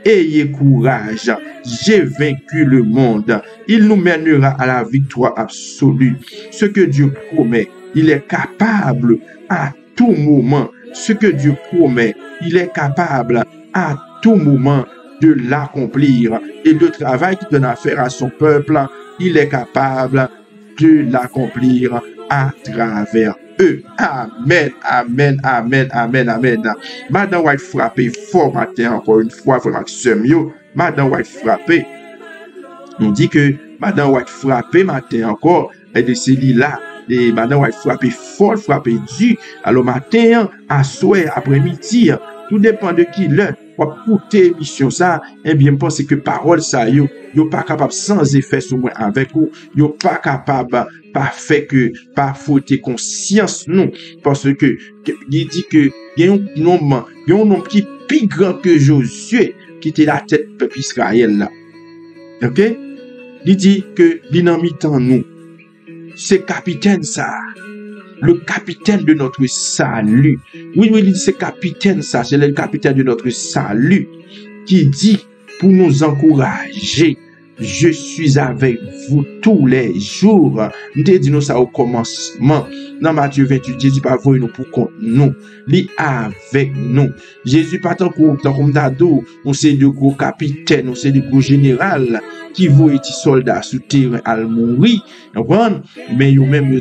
Ayez courage, j'ai vaincu le monde. Il nous mènera à la victoire absolue. Ce que Dieu promet, il est capable à tout moment. Ce que Dieu promet, il est capable à tout moment de l'accomplir. Et le travail qu'il donne à faire à son peuple, il est capable de l'accomplir à travers eux. Amen, amen, amen, amen, amen. Madame White frappé fort matin encore une fois, frère Maxime yo. Madame White frappé. On dit que Madame White frappé matin encore, et c'est là. Et Madame White frappé fort, frappé dur. Alors matin, à soir, après-midi, tout dépend de qui l'heure. Pour écouter émission ça, eh bien, pense que parole ça, yo pas capable sans effet sur moi avec vous, yo pas capable, pas fait que, pas faute conscience, non. Parce que, il dit que, il y a un nom qui est plus grand que Josué, qui était la tête peuple Israël là. Ok? Il dit que, dynamite en nous, c'est capitaine ça. Le capitaine de notre salut. Oui, c'est capitaine ça, c'est le capitaine de notre salut qui dit pour nous encourager, je suis avec vous tous les jours. Nous te disons ça au commencement. Dans Matthieu 28, Jésus pas voulu nous pour contre nous. Lui avec nous. Jésus pas tant comme d'ado, on sait de gros capitaine, on sait de gros général qui voit des soldats sous terrain à mourir. Mais yo même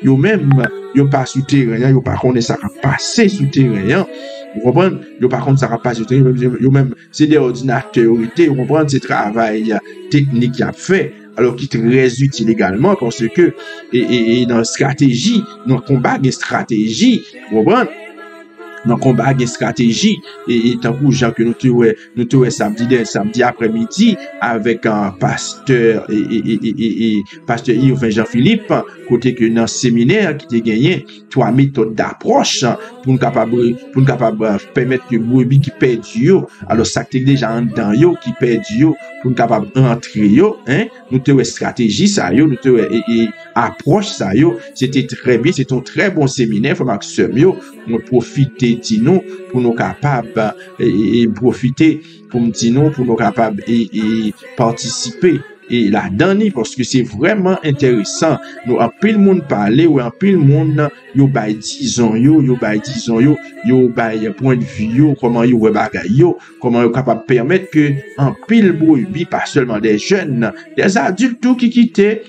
yo même yo pas sous terrain, yo pas connaît ça passer sous terrain. Vous comprenez? Yo par contre ça va pas yo même c'est des ordinateurs, vous comprenez, c'est travail technique qui a fait alors qui est très utile également parce que et dans stratégie, dans combat de stratégie, vous comprenez? Dans combat de stratégie et tant que gens que nous te samedi après-midi avec un pasteur et pasteur Yves Jean-Philippe côté que dans séminaire qui t'a gagné trois méthodes d'approche pour nous capable permettre que brebis qui perd yo alors ça t'es déjà en dedans yo qui perd yo pour nous capable entrer yo nous te stratégie ça yo nous te approche ça yo c'était très bien, c'est un très bon séminaire faut Maxime yo nous profiter de nous pour nous capables et profiter pour me dire nous pour nous capables et participer et la dernière parce que c'est vraiment intéressant nous en pile monde parler ou en pile monde yo bay disons yo bay point de vue yo comment yo bagay yo comment yo capable permettre que en pile brebis pas seulement des jeunes des adultes tout qui quittaient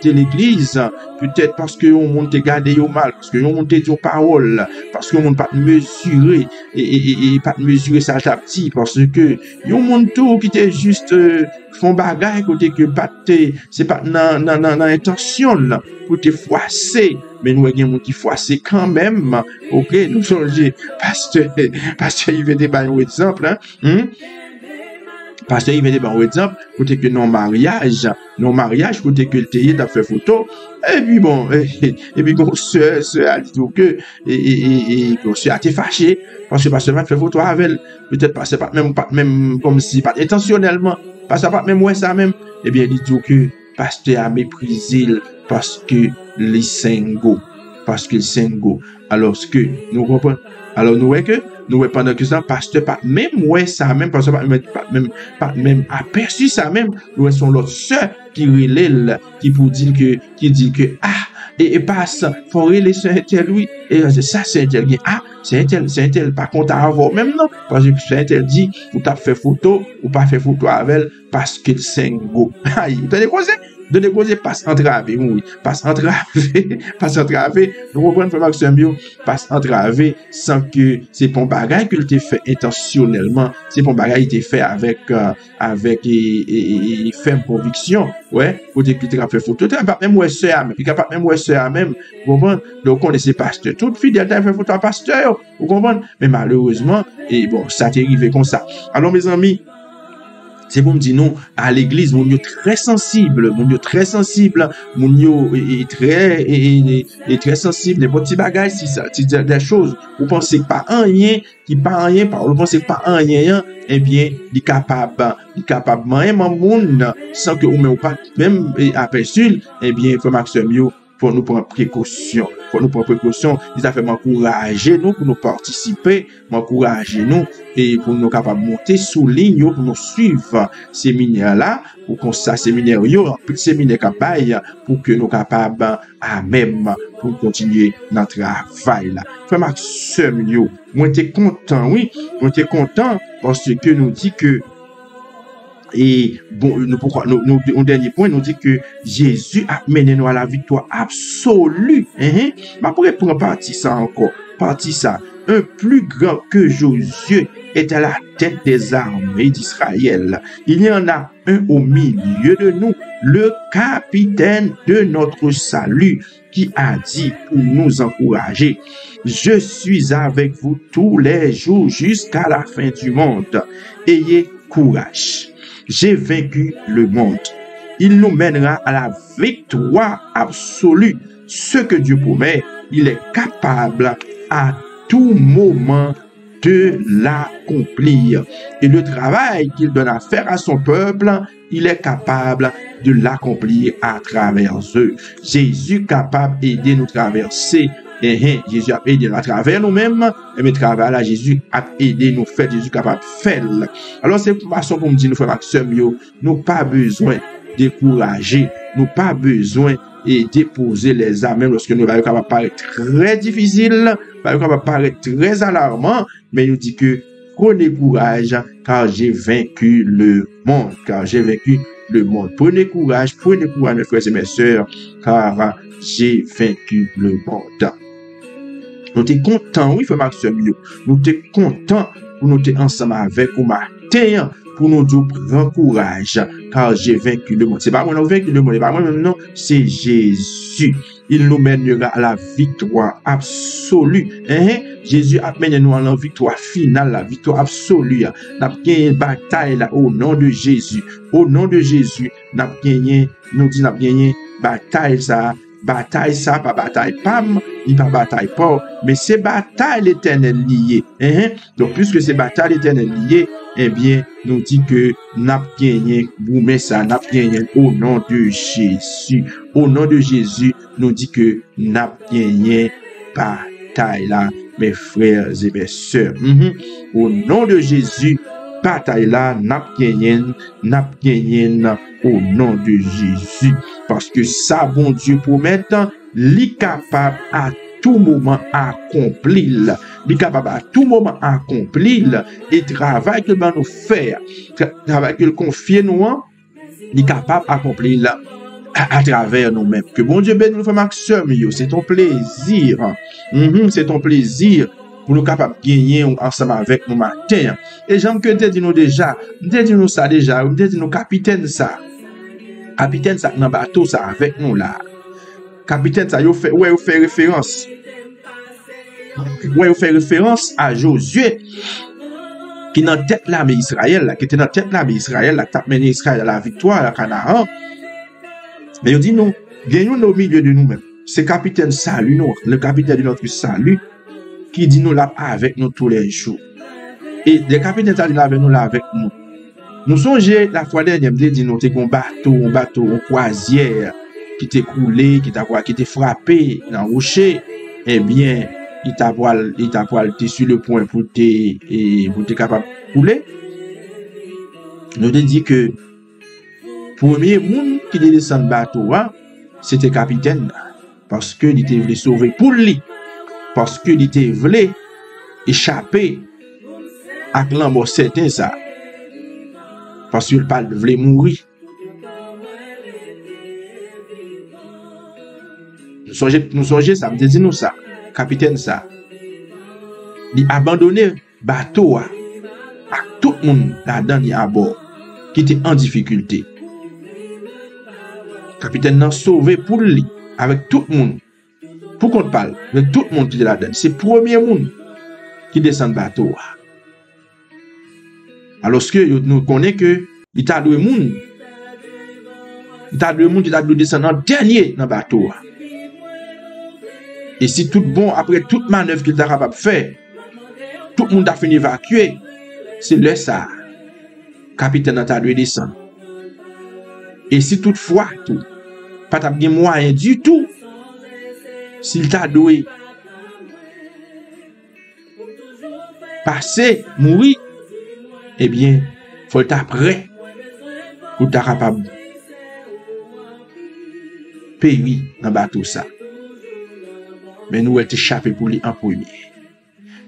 l'église peut-être parce que on monde te garder yo mal parce que on monde te dire parole parce que on monde pas mesurer et pas mesurer ça à petit parce que yo monde tout qui était juste font bagay côté que pas c'est pas dans intention là pour te froisser, mais nous avons des qui froisser quand même. OK, nous changer pasteur il veut des un exemple hein. Pasteur il veut des un exemple côté que non mariage côté que le théier t'a fait photo et puis bon et puis bon sœur a dit que et sœur a été fâché parce que pasteur va faire photo avec elle, peut-être pas même comme si pas intentionnellement, pasteur pas même ouais ça même, et bien il dit que pasteur a méprisé parce que les singo alors que nous comprenons. Alors nous voyons que nous pendant que ça pasteur pas même ouais ça même parce que pas même aperçu ça même, nous sont l'autre sœur qui relève qui pour dire que et passe faut relayer un tel oui et ça c'est un tel c'est un tel pas compte à avoir même non parce que c'est un tel dit ou t'as fait photo ou pas fait photo avec elle parce que c'est go aïe de négocier passe entravé oui passe entravé nous comprenons frère Maxime passe entravé sans que c'est bon bagage que tu fait intentionnellement, c'est bon bagage qui fait avec ferme conviction ouais côté que tu as fait photo tu pas même ouais sœur même puis pas même ouais sœur même vous comprenez donc on est pasteur toute fidèle t'as fait photo à pasteur vous comprenez mais malheureusement et bon ça t'est arrivé comme ça. Alors mes amis, c'est pour me dire non à l'église mon Dieu très sensible mon Dieu est très sensible des petits bagages si ça des choses vous pensez pas rien vous pensez pas rien eh bien il capable rien monde sans que ou même aperçu eh bien faut Maxime faut nous prendre précaution. Il a fait m'encourager nous pour nous participer, m'encourager nous et pour nous capables monter sous ligne pour nous suivre séminaire là pour qu'on ça séminaire séminaire capable pour que nous capables à même pour continuer notre travail là. Frère Maxime yo, moi t'es content parce que nous dit que et bon, nous dernier point nous dit que Jésus a mené nous à la victoire absolue. Ma pourrait prendre partie ça encore. Partie ça. Un plus grand que Josué est à la tête des armées d'Israël. Il y en a un au milieu de nous, le capitaine de notre salut, qui a dit pour nous encourager: je suis avec vous tous les jours jusqu'à la fin du monde. Ayez courage. J'ai vaincu le monde. Il nous mènera à la victoire absolue. Ce que Dieu promet, il est capable à tout moment de l'accomplir. Et le travail qu'il donne à faire à son peuple, il est capable de l'accomplir à travers eux. Jésus capable d'aider nous traverser. Jésus a aidé à travers nous-mêmes, mais travers là, Jésus a aidé nous faire, Jésus capable de faire. Alors, c'est une façon pour me dire, nous frères Maxime, nous pas besoin de décourager, nous pas besoin de déposer les armes, même lorsque nous va paraître très difficile, va paraître très alarmant, mais nous dit que prenez courage, car j'ai vaincu le monde, Prenez courage, mes frères et mes sœurs, car j'ai vaincu le monde. Nous sommes contents, oui, frère Maxime, nous sommes contents pour nous être ensemble avec vous matin, pour nous dire prends courage, car j'ai vaincu le monde. C'est pas moi qui ai vaincu le monde, c'est pas moi non, c'est Jésus. Il nous mènera à la victoire absolue. Jésus a mené nous à la victoire finale, la victoire absolue. Nous avons gagné une bataille là, au nom de Jésus. Au nom de Jésus, nous avons gagné bataille ça. Bataille ça, pas bataille pam, ni pas bataille pas, mais c'est bataille l'éternel lié. Donc, puisque c'est bataille l'éternel lié, eh bien, nous dit que n'a gagné, vous mettez ça, n'a gagné au nom de Jésus. Au nom de Jésus, nous dit que n'a gagné bataille là, mes frères et mes sœurs. Au nom de Jésus, bataille là, n'a gagné au nom de Jésus. Parce que ça, bon Dieu promet, l'est capable à tout moment accomplir. L'est capable à tout moment accomplir. Et travail que nous faire, travail que confie nous, l'est capable d'accomplir à travers nous-mêmes. Que bon Dieu bénisse nous, frère Maxime, c'est ton plaisir. C'est ton plaisir pour nous capables de gagner ensemble avec nous matin. Et j'aime que te dit nous déjà, te dit nous ça déjà, te dit nous capitaine ça dans bateau ça avec nous là. Capitaine ça, yo fait référence. Ouais, fait référence à Josué qui dans tête l'armée Israël là, qui était dans tête l'armée Israël là, qui a mené Israël à la victoire à Canaan. Mais il dit nous, gagnons au milieu de nous-mêmes. C'est capitaine salut nous, le capitaine de notre salut qui dit nous là avec nous tous les jours. Et le capitaine salut là avec nous là avec nous. Nous songez la fois dernière, dit nous t'es un bateau, une croisière qui t'est coulé, qui t'est frappé dans le rocher. Eh bien, il t'a poil sur le point pour te capable de couler. Nous te dit que premier monde qui descend le bateau, c'était capitaine. Parce que il était voulu sauver pour lui. Parce que il était voulu échapper à la mort certain ça. Parce qu'il voulait mourir. Nous songez ça, me dit nous ça. Capitaine ça, il a abandonné bateau à tout le monde là-dedans à bord qui était en difficulté. Capitaine n'a sauvé pour lui avec tout le monde. Pour qu'on parle, avec tout le monde qui est là-dedans. C'est le premier monde qui descend bateau. Alors que nous connaissons que il y a deux monde. Il y a deux monde qui descend en dernier dans le bateau. Et si tout bon, après toute manœuvre qu'il est capable de faire, tout le monde a fini d'évacuer, c'est le ça. Capitaine a dû descendre. Et si toutefois, pas de moyen du tout, s'il t'a doué passer, mourir, eh bien, il faut être prêt pour être capable de périr dans le bateau ça. Mais nous avons échappé pour lui en premier.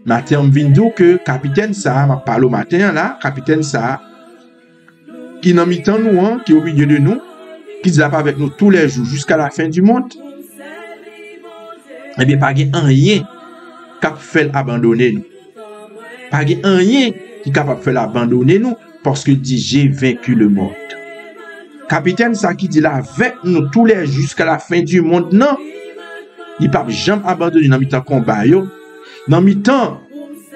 Matin, on vient dire que capitaine ça, m'a parlé au matin là, capitaine ça, qui n'a mis tant nous, qui est au milieu de nous, qui est avec nous tous les jours jusqu'à la fin du monde. Eh bien, pas de rien qui a fait abandonner nous. Pas de rien qui est capable de faire abandonner nous, parce que dit j'ai vaincu le monde. Capitaine ça qui dit là avec nous tous les jours jusqu'à la fin du monde, non. Il ne peut jamais abandonner dans mi-temps combat. Dans mi-temps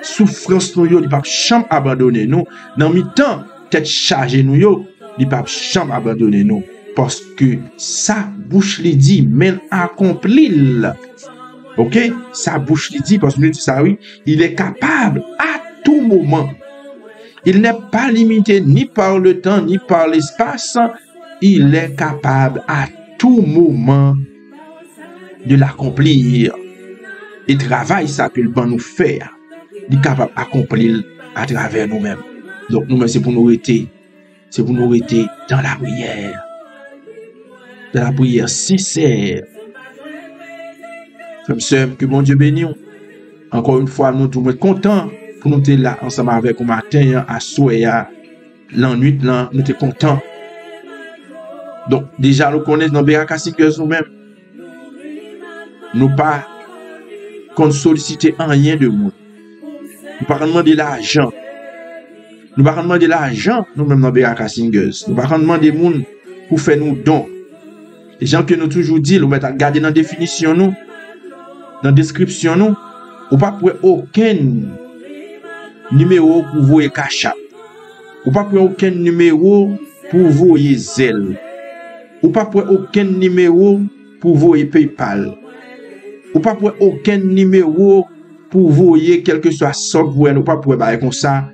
souffrance, il ne peut jamais abandonner nous. Dans mi-temps tête chargée, il ne peut jamais abandonner nous. Parce que sa bouche lui dit, mais accompli. Ok? Sa bouche lui dit, parce que nous dit ça, oui, il est capable à tout moment. Il n'est pas limité ni par le temps, ni par l'espace. Il est capable à tout moment de l'accomplir. Et travail ça que le bon nous faire, il est capable d'accomplir à travers nous-mêmes. Donc nous-mêmes c'est pour nous rester dans la prière. Dans la prière sincère. Frères et sœurs, que bon Dieu bénisse. Encore une fois, nous sommes contents pour nous être là ensemble avec au matin, à soir, la nuit, là, nous sommes contents. Donc déjà nous connaissons dans Beraka Singers nous-mêmes. Nous pas qu'on solliciter rien de nous. Nous pas demander l'argent. Nous pas demander l'argent nous-mêmes dans Beraka Singers. Nous pas demander monde pour faire nous dons. Les gens que nous toujours dit, nous mettons garder dans définition nous, dans description nous, ou pas pour aucun numéro pour vous cash app. Ou pas pour aucun numéro pour vous zelle. Ou pas pour aucun numéro pour vous PayPal. Ou pas pour aucun numéro pour vous quel que soit software, ou pas pour comme ça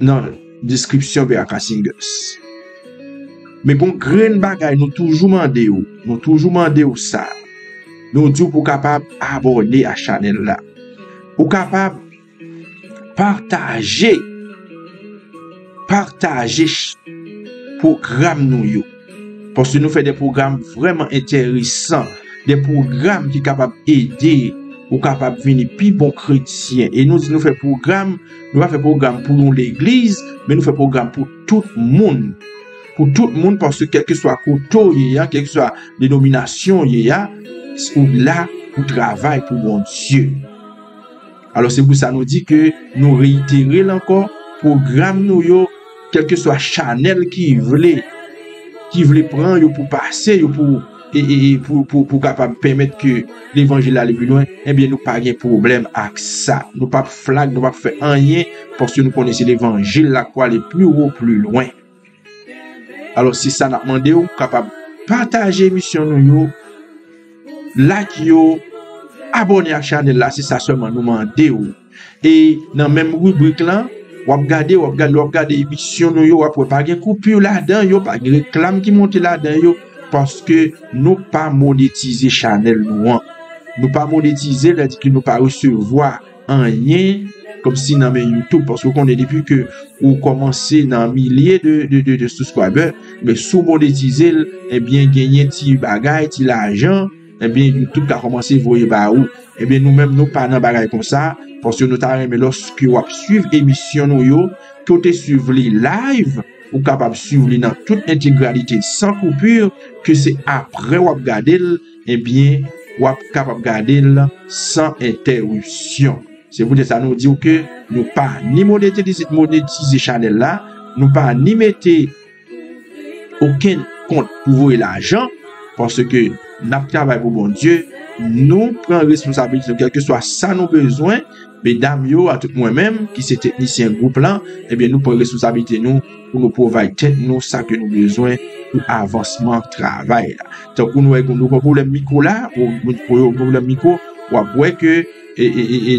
dans description Beraka Singers. Mais qu'on grain bagay nous toujours mandé ça. Nous dit pour capable abonner à channel là. Pour capable partager programme nous yo. Parce que nous faisons des programmes vraiment intéressants, des programmes qui sont capables d'aider ou capables de venir plus bon chrétien. Et nous faisons programme, nous pas faire programme pour nous l'église, mais nous faisons programme pour tout le monde. Pour tout le monde, parce que quel que soit couteau, quelle que soit dénomination, ou là, pour travail pour mon Dieu. Alors c'est pour ça nous dit que nous réitérer encore programme nous yo, quel que soit Chanel qui voulait prendre yo pour passer yo pour capable permettre que l'évangile aille plus loin, eh bien nous pas de problème avec ça. Nous pas flag, nous pas faire rien parce que nous connaissons l'évangile là quoi aller plus haut, plus loin. Alors si ça n'a demandé ou capable partager mission nous yo, like yo, abonner à la chaîne là, c'est ça seulement nous demander ou. Et dans même rubrique là, ou regarder émission nous yo, ou pas de coupure là-dedans yo, pas de réclame qui monte là-dedans yo. Parce que nous pas monétiser Chanel nous pas monétiser là dit que nous pas recevoir rien comme si dans YouTube parce qu'on est depuis que ou commencer dans milliers de subscribers mais sous monétiser et bien gagner petit bagage petit l'argent et bien YouTube a commencé voyer ba ou et bien nous-mêmes nous pas dans bagage comme ça parce que nous t'a mais lorsque vous suivre émission nous yo côté suivre les live ou capable suivre dans toute intégralité sans coupure que c'est après ou regarder et bien ou capable regarder sans interruption. C'est pour ça nous dit que nous pas ni monétiser Chanel là, nous pas ni mettre aucun compte pour voir l'argent parce que n'a travail pour bon Dieu, nous prenons responsabilité quel que soit ça nos besoins. Mesdames yo à tout moi-même qui c'est technicien groupe là eh bien nous prenons responsabilité nous pour nous provide tête nous ça que nous besoin pour avancement travail là tant que nous avons problème micro là ou problème micro ou après que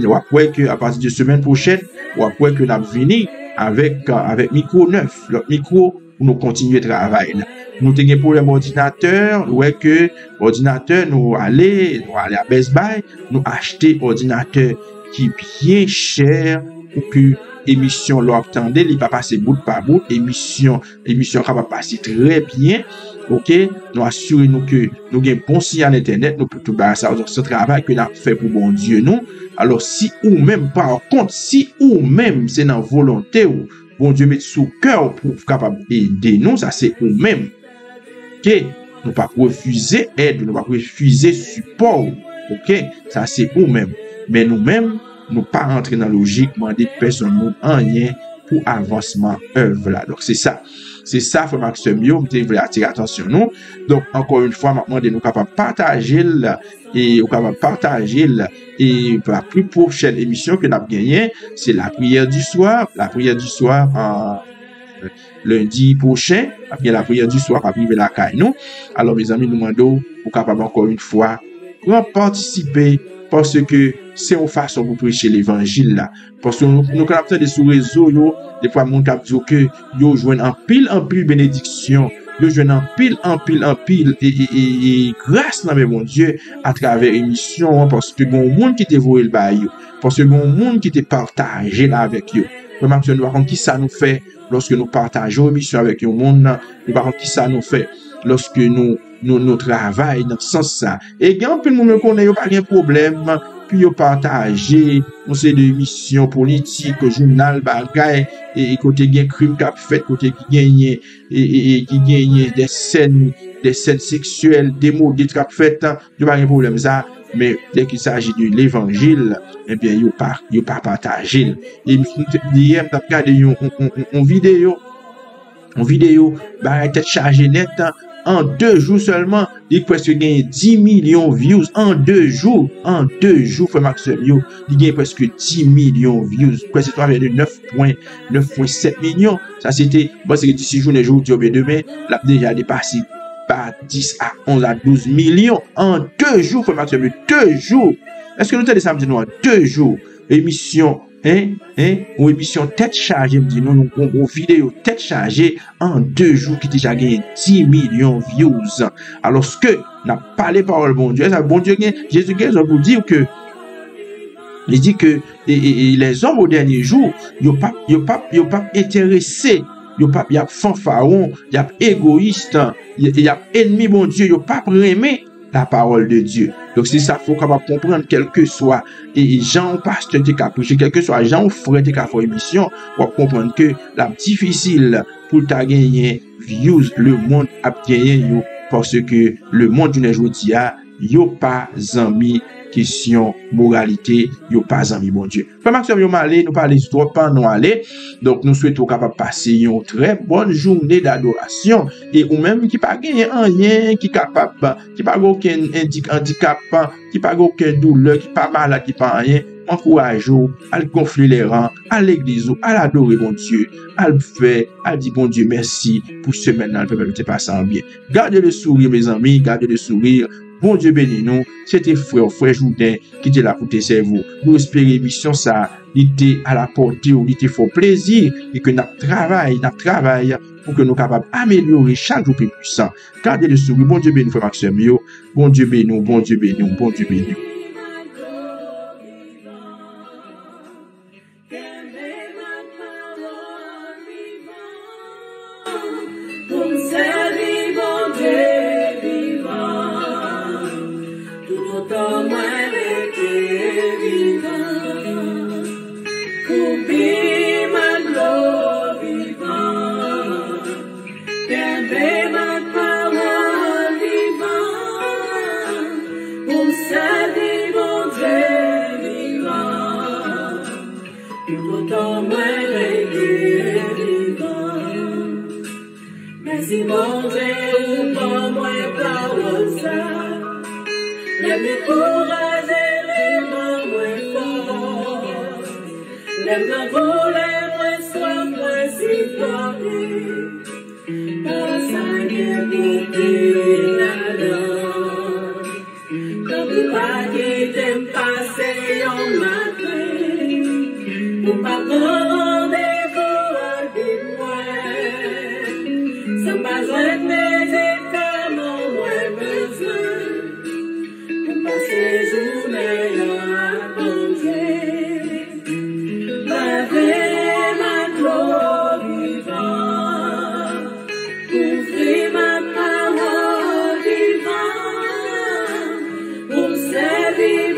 ou après que à partir de semaine prochaine ou après que nous venir avec micro neuf l'autre micro pour nous continuer travail là nous avons un problème ordinateur ouais que ordinateur nous aller à Best Buy nous acheter ordinateur qui bien cher pour que émission l'obtendez, il va passer bout par bout, émission va passer très bien. OK, nous assurons que nous avons bon signal internet, nous pouvons tout ça ce travail que nous avons fait pour bon Dieu nous. Alors si ou même par contre si ou même c'est dans volonté ou bon Dieu met sous cœur pour capable aider nous, ça c'est ou même. OK, nous pas refuser aide, nous pas refuser support. OK, ça c'est ou même. Mais nous-mêmes, nous pas rentrer dans la logique, demander personne nous rien pour avancement œuvre là. Donc c'est ça, frère Maxime, je voulais attirer attention nous. Donc encore une fois, maintenant nous capable partager et pour la plus prochaine émission que nous avons gagnée, c'est la prière du soir lundi prochain, après la prière du soir, après la caille nous. Alors mes amis, nous demandons pour capable encore une fois participer parce que c'est une façon pour prêcher l'évangile là parce que nous captons des sous réseau yo des fois mon cap dit que yo joine en pile bénédiction yo joine en pile et grâce dans mon Dieu à travers émission parce que bon monde qui te voye le bail parce que bon monde qui te partagé là avec yo vraiment nous par contre qui ça nous fait lorsque nous partageons émission avec un monde nous par contre qui ça nous fait lorsque nous travail dans ce sens ça et quand tout le monde connaît yo pas de problème puis yo partager on sait de émissions politiques journal bagay et côté gain crime qu'a fait côté qui gagne et qui gagne des scènes sexuelles des mots des qu'a fait yo pas de problème ça mais dès qu'il s'agit de l'évangile eh bien yo pas partager et hier t'as regardé une vidéo bah tête chargée net en 2 jours seulement, il presque gagne 10 millions de views en 2 jours. En 2 jours, frère Maxime, il gagne presque 10 millions de views. Presque 9,7 millions. Ça, c'était, bon, c'est que d'ici journée, demain, l'a déjà dépassé par 10 à 11 à 12 millions en 2 jours, frère Maxime, 2 jours. Est-ce que nous avons samedi noir? 2 jours. Émission, ou émission tête chargée, me dit non, une vidéo tête chargée en 2 jours qui déjà gagné 10 millions de views. Alors, ce que n'a pas les paroles bon Dieu, ça, bon Dieu, Jésus-Christ, on vous dire que, il dit que, les hommes au dernier jour, ils pas intéressés, ils pas fanfaron, ils égoïste, ils ennemi bon Dieu, ils pas aimer la parole de Dieu. Donc c'est ça faut capable comprendre quel que soit et Jean pasteur qui a prêché quel que soit Jean frère qui a fait émission pour comprendre que la difficile pour ta gagner views le monde a gagné parce que le monde d'une aujourd'hui a yo pas ami question moralité, yo pas ami bon Dieu. Frère Maxime, yo malé, nous parler trop pas nous aller. Donc nous souhaitons capable passer une très bonne journée d'adoration et ou même qui pas gagner rien, qui capable, qui pas aucun handicap, qui pas aucun douleur, qui pas malade, qui pas rien. Encourage-vous à gonfler les rangs, à l'église, à l'adorer bon Dieu, à le faire, à dire bon Dieu merci pour ce maintenant, le peuple te passe en bien. Gardez le sourire, mes amis, gardez le sourire. Bon Dieu bénis nous. C'était frère Jourdain qui était là pour te servir. Nous espérons mission ça, il était à la portée, il était fort plaisir et que notre travail pour que nous capables d'améliorer chaque jour plus puissant. Gardez le sourire. Bon Dieu bénis frère Maxime. Bon Dieu bénis nous, bon Dieu bénis nous, bon Dieu bénis nous.
Si mon Dieu, pour moi, parole ça, les courageux, les moins forts, les moins soient moins si forts, par ça, les pour là-dedans, comme pas qui t'aime passer en matin, pour pas prendre. La vie,